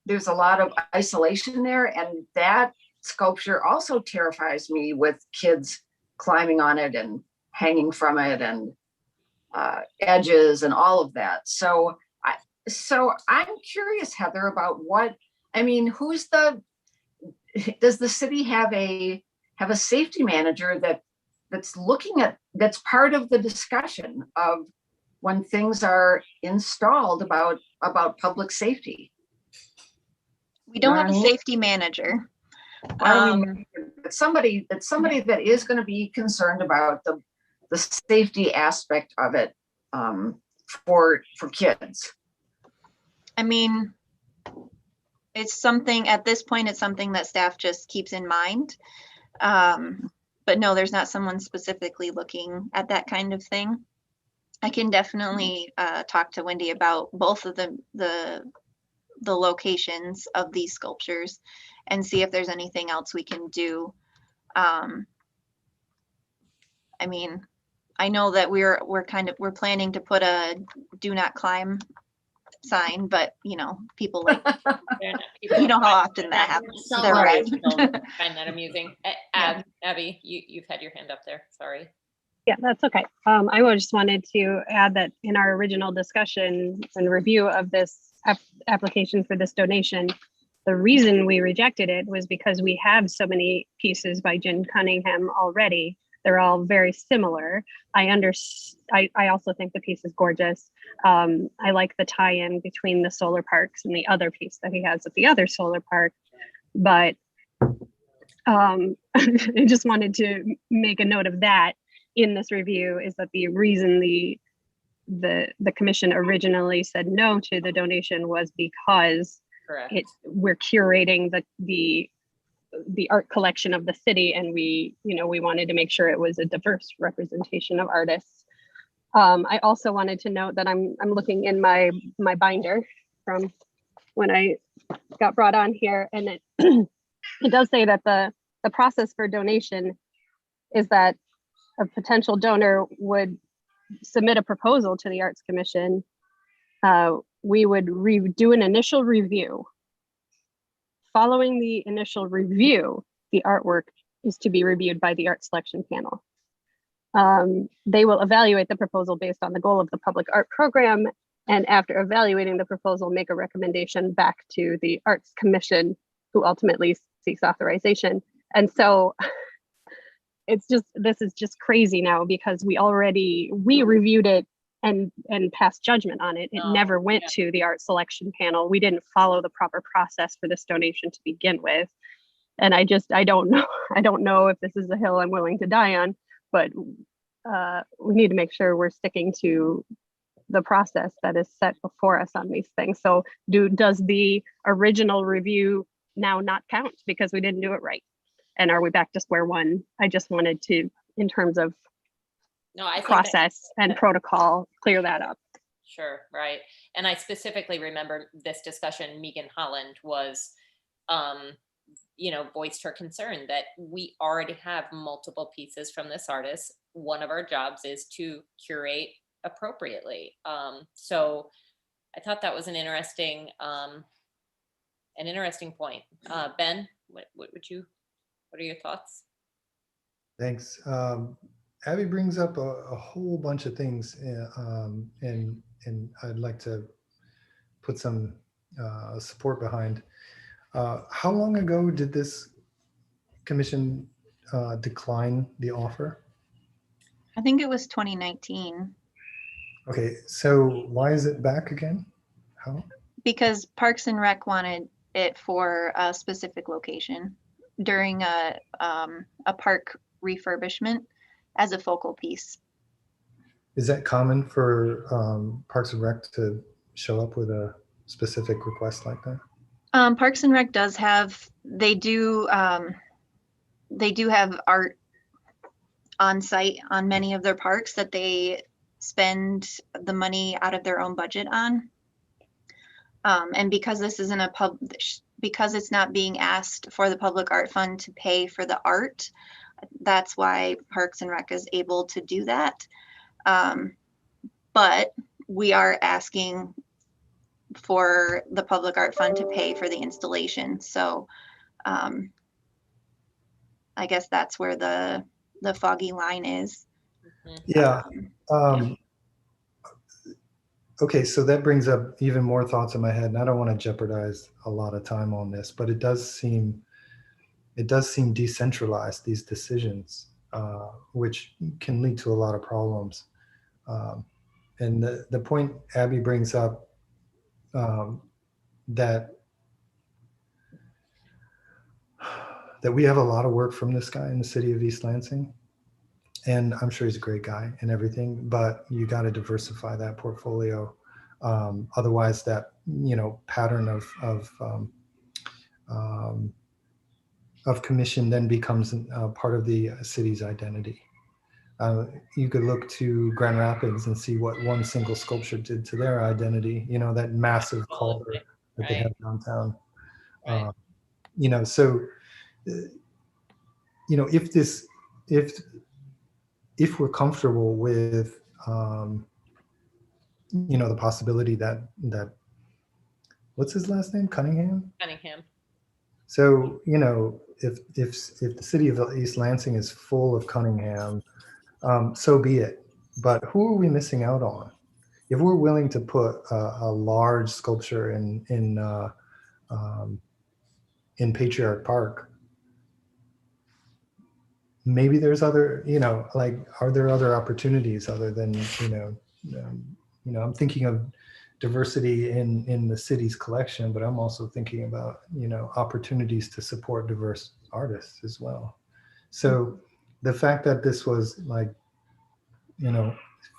There's a lot of isolation there. And that sculpture also terrifies me with kids climbing on it and hanging from it and edges and all of that. So I'm curious, Heather, about does the city have a safety manager that's looking at, that's part of the discussion of when things are installed about public safety. We don't have a Right. safety manager. Why don't we make somebody that is going to be concerned about the safety aspect of it for kids. I mean, it's something at this point, it's something that staff just keeps in mind. But no, there's not someone specifically looking at that kind of thing. I can definitely talk to Wendy about both of the locations of these sculptures and see if there's anything else we can do. I mean, I know that we're planning to put a do not climb sign, but you know, people like, you know how often that happens. They're right. Find that amusing. Abby, you've had your hand up there. Sorry. Yeah, that's okay. I just wanted to add that in our original discussion and review of this application for this donation, the reason we rejected it was because we have so many pieces by Jen Cunningham already. They're all very similar. I also think the piece is gorgeous. I like the tie-in between the solar parks and the other piece that he has at the other solar park. But I just wanted to make a note of that in this review, is that the reason the commission originally said no to the donation was because we're curating the art collection of the city, and we wanted to make sure it was a diverse representation of artists. I also wanted to note that I'm looking in my binder from when I got brought on here, and it it does say that the process for donation is that a potential donor would submit a proposal to the Arts Commission. We would do an initial review. Following the initial review, the artwork is to be reviewed by the art selection panel. They will evaluate the proposal based on the goal of the public art program, and after evaluating the proposal, make a recommendation back to the Arts Commission, who ultimately seeks authorization. And so this is just crazy now, because we reviewed it and passed judgment on it. It never went to the art selection panel. We didn't follow the proper process for this donation to begin with. And I don't know if this is a hill I'm willing to die on, but we need to make sure we're sticking to the process that is set before us on these things. So does the original review now not count because we didn't do it right? And are we back to square one? I just wanted to, in terms of process and protocol, clear that up. Sure, right. And I specifically remember this discussion. Megan Holland was, voiced her concern that we already have multiple pieces from this artist. One of our jobs is to curate appropriately. So I thought that was an interesting point. Ben, what are your thoughts? Thanks. Abby brings up a whole bunch of things, and I'd like to put some support behind. How long ago did this commission decline the offer? I think it was 2019. Okay, so why is it back again? How? Because Parks and Rec wanted it for a specific location during a park refurbishment as a focal piece. Is that common for Parks and Rec to show up with a specific request like that? Parks and Rec does have, they do have art on site on many of their parks that they spend the money out of their own budget on. And because this isn't because it's not being asked for the Public Art Fund to pay for the art, that's why Parks and Rec is able to do that. But we are asking for the Public Art Fund to pay for the installation. So I guess that's where the foggy line is. Yeah. Okay, so that brings up even more thoughts in my head, and I don't want to jeopardize a lot of time on this, but it does seem decentralized, these decisions, which can lead to a lot of problems. And the point Abby brings up, that we have a lot of work from this guy in the city of East Lansing. And I'm sure he's a great guy and everything, but you got to diversify that portfolio. Otherwise, that pattern of commission then becomes part of the city's identity. You could look to Grand Rapids and see what one single sculpture did to their identity. That massive culvert that they have downtown. Right. So if we're comfortable with the possibility that what's his last name, Cunningham. So if the city of East Lansing is full of Cunningham, so be it. But who are we missing out on? If we're willing to put a large sculpture in Patriarch Park, maybe there's other, are there other opportunities other than, I'm thinking of diversity in the city's collection, but I'm also thinking about, opportunities to support diverse artists as well. So the fact that this was like,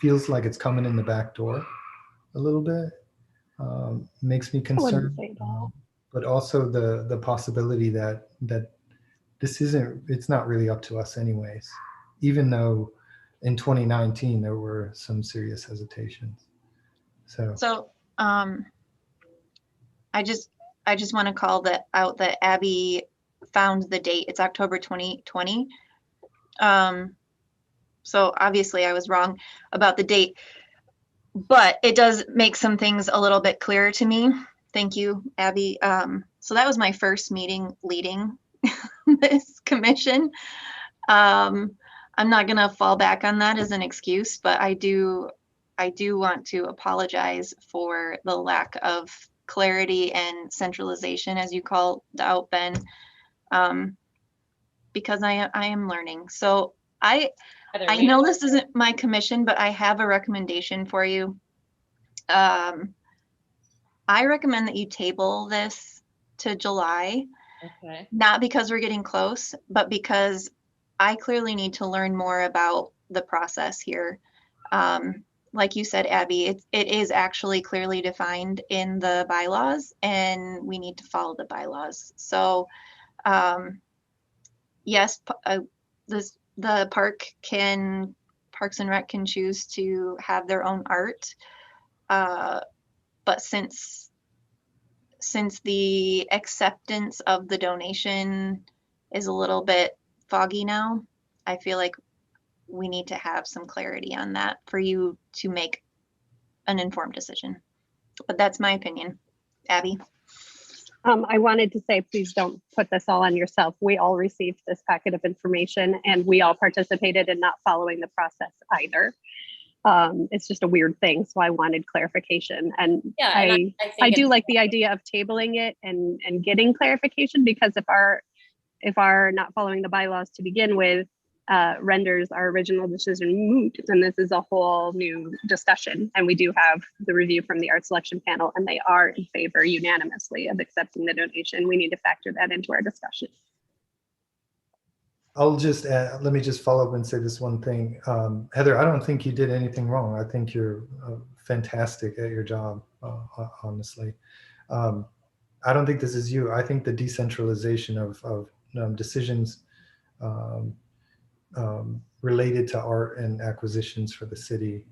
feels like it's coming in the back door a little bit, makes me concerned, but also the possibility that it's not really up to us anyways, even though in 2019 there were some serious hesitations. So I just want to call that out that Abby found the date. It's October 2020. So obviously I was wrong about the date, but it does make some things a little bit clearer to me. Thank you, Abby. So that was my first meeting leading this commission. I'm not going to fall back on that as an excuse, but I do want to apologize for the lack of clarity and centralization, as you called out, Ben, because I am learning. So I know this isn't my commission, but I have a recommendation for you. I recommend that you table this to July. Okay. Not because we're getting close, but because I clearly need to learn more about the process here. Like you said, Abby, it is actually clearly defined in the bylaws, and we need to follow the bylaws. So yes, the Parks and Rec can choose to have their own art, but since the acceptance of the donation is a little bit foggy now, I feel like we need to have some clarity on that for you to make an informed decision. But that's my opinion. Abby? I wanted to say, please don't put this all on yourself. We all received this packet of information and we all participated in not following the process either. It's just a weird thing. So I wanted clarification. And yeah, I do like the idea of tabling it and getting clarification, because if our not following the bylaws to begin with renders our original decision moot, then this is a whole new discussion. And we do have the review from the art selection panel, and they are in favor unanimously of accepting the donation. We need to factor that into our discussion. I'll just add, let me just follow up and say this one thing. Heather, I don't think you did anything wrong. I think you're fantastic at your job, honestly. I don't think this is you. I think the decentralization of decisisions related to art and acquisitions for the city,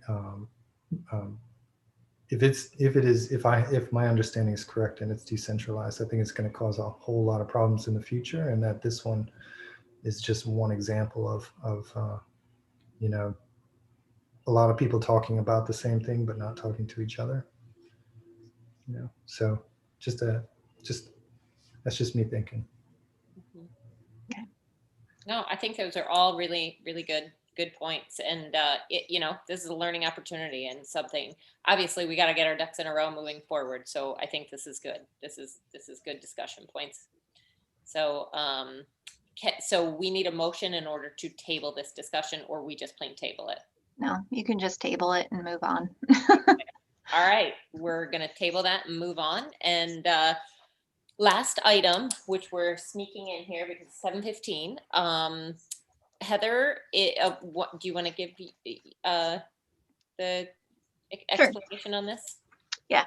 if my understanding is correct and it's decentralized, I think it's going to cause a whole lot of problems in the future, and that this one is just one example of a lot of people talking about the same thing but not talking to each other. So that's just me thinking. Okay. No, I think those are all really, really good points, and this is a learning opportunity and something. Obviously, we got to get our ducks in a row moving forward. So I think this is good. This is good discussion points. So. So we need a motion in order to table this discussion, or we just plain table it? No, you can just table it and move on. All right, we're gonna table that and move on. And last item, which we're sneaking in here because it's 7:15. Heather, what do you want to give the explanation on this? Yeah.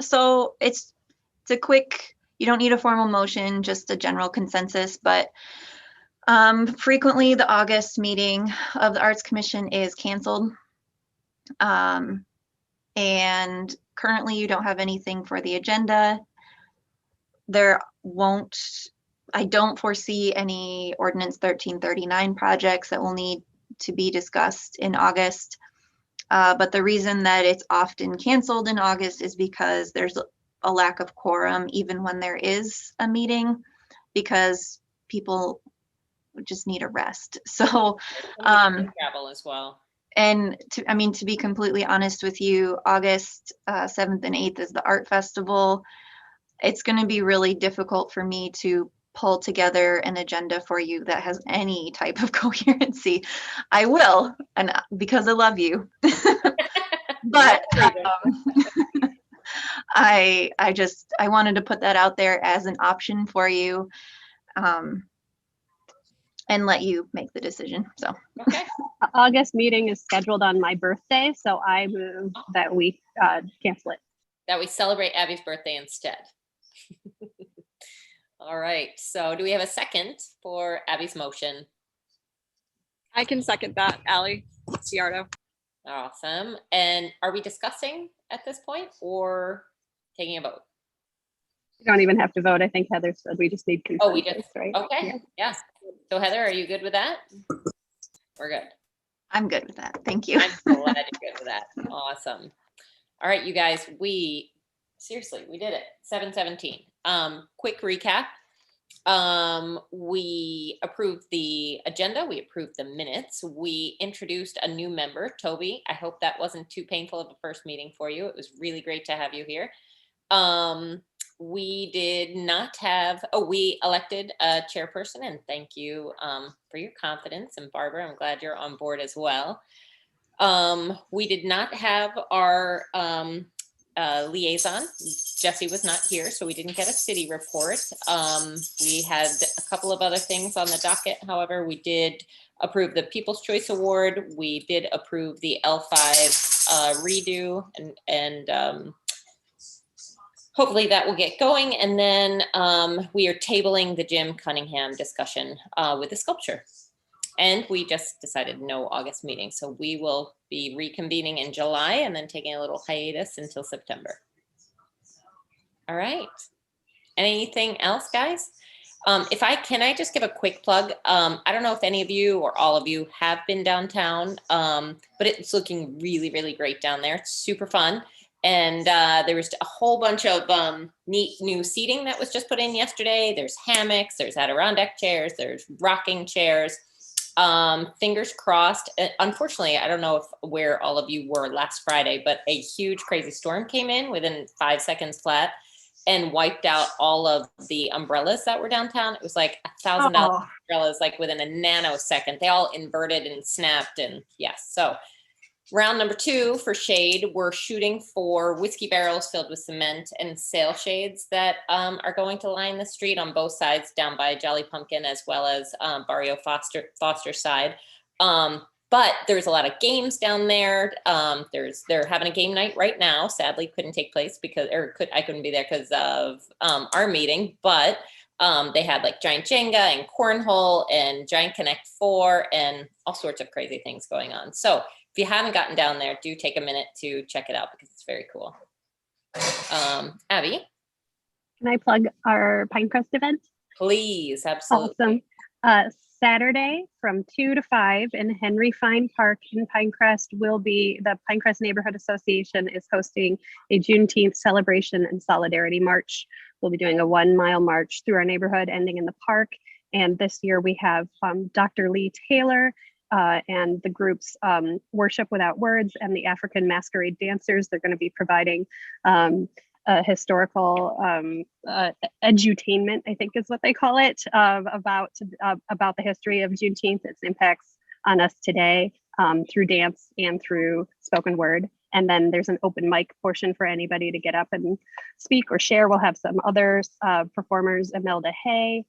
So it's a quick, you don't need a formal motion, just a general consensus, but frequently the August meeting of the Arts Commission is canceled. And currently you don't have anything for the agenda. I don't foresee any Ordinance 1339 projects that will need to be discussed in August. But the reason that it's often canceled in August is because there's a lack of quorum even when there is a meeting, because people just need a rest. So travel as well. And to be completely honest with you, August 7th and 8th is the art festival. It's going to be really difficult for me to pull together an agenda for you that has any type of coherency. I will, and because I love you, but I wanted to put that out there as an option for you, and let you make the decision. So okay. August meeting is scheduled on my birthday, so I move that we cancel it. That we celebrate Abby's birthday instead. All right, so do we have a second for Abby's motion? I can second that, Allie Ciardo. Awesome. And are we discussing at this point or taking a vote? You don't even have to vote. I think Heather said we just need consensus, Oh, we just, right? okay, Yeah. yes. So Heather, are you good with that? We're good. I'm good with that. Thank you. I'm so glad you're good with that. Awesome. All right, you guys, we did it. 7:17. Quick recap. We approved the agenda. We approved the minutes. We introduced a new member, Toby. I hope that wasn't too painful of a first meeting for you. It was really great to have you here. We did not have, we elected a chairperson, and thank you for your confidence. And Barbara, I'm glad you're on board as well. We did not have our liaison. Jesse was not here, so we didn't get a city report. We had a couple of other things on the docket. However, we did approve the People's Choice Award. We did approve the L5 redo, and hopefully that will get going. And then we are tabling the Jim Cunningham discussion with the sculpture. And we just decided no August meeting. So we will be reconvening in July and then taking a little hiatus until September. All right. Anything else, guys? Can I just give a quick plug? I don't know if any of you or all of you have been downtown, but it's looking really, really great down there. It's super fun. And there was a whole bunch of neat new seating that was just put in yesterday. There's hammocks, there's Adirondack chairs, there's rocking chairs. Fingers crossed. Unfortunately, I don't know where all of you were last Friday, but a huge crazy storm came in within 5 seconds flat and wiped out all of the umbrellas that were downtown. It was like $1,000 umbrellas, like within a nanosecond. They all inverted and snapped, and yes. So round number 2 for shade, we're shooting for whiskey barrels filled with cement and sail shades that are going to line the street on both sides down by Jolly Pumpkin as well as Barrio Foster side. But there's a lot of games down there. They're having a game night right now. Sadly, couldn't take place I couldn't be there because of our meeting. But they had like giant Jenga and cornhole and giant Connect 4 and all sorts of crazy things going on. So if you haven't gotten down there, do take a minute to check it out because it's very cool. Abby? Can I plug our Pinecrest event? Please, absolutely. Awesome. Saturday from 2 to 5 in Henry Fine Park in Pinecrest the Pinecrest Neighborhood Association is hosting a Juneteenth celebration and solidarity march. We'll be doing a 1-mile march through our neighborhood ending in the park. And this year we have Dr. Lee Taylor and the groups Worship Without Words and the African Masquerade Dancers. They're going to be providing historical edutainment, I think is what they call it, about the history of Juneteenth, its impacts on us today. through dance and through spoken word. And then there's an open mic portion for anybody to get up and speak or share. We'll have some other performers, Imelda Hay,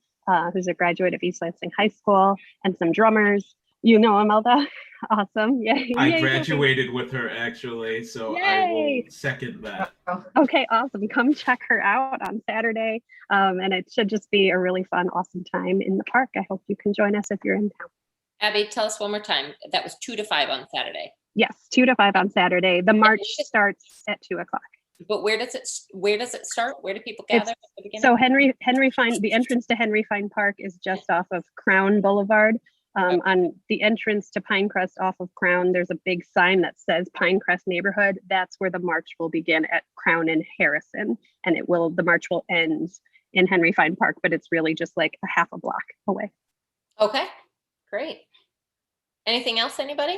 who's a graduate of East Lansing High School, and some drummers. You know Imelda? Awesome. Yay. I Yay. graduated with her actually, so I Yay. will second that. Okay, awesome. Come check her out on Saturday. And it should just be a really fun, awesome time in the park. I hope you can join us if you're in town. Abby, tell us one more time. That was 2 to 5 on Saturday. Yes, 2 to 5 on Saturday. The march starts at 2 o'clock. But where does it start? Where do people gather at the beginning? So Henry Fine, the entrance to Henry Fine Park is just off of Crown Boulevard. On the entrance to Pinecrest off of Crown, there's a big sign that says Pinecrest Neighborhood. That's where the march will begin, at Crown and Harrison, and the march will end in Henry Fine Park, but it's really just like a half a block away. Okay, great. Anything else, anybody?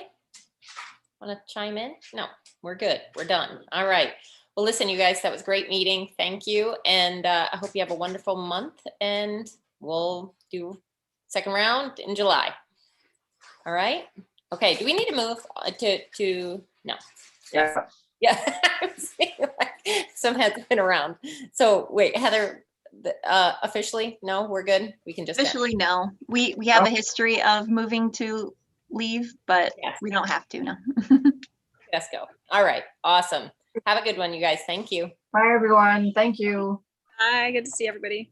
Want to chime in? No, we're good. We're done. All right. Well, listen, you guys, that was a great meeting. Thank you. And I hope you have a wonderful month, and we'll do second round in July. All right. Okay. Do we need to move to no? Yeah. Yeah. Some heads been around. So wait, Heather, officially, no, we're good. We can just Officially, no. We have a history of moving to leave, but Yes. we don't have to, no. Let's go. All right. Awesome. Have a good one, you guys. Thank you. Bye, everyone. Thank you. Hi, good to see everybody.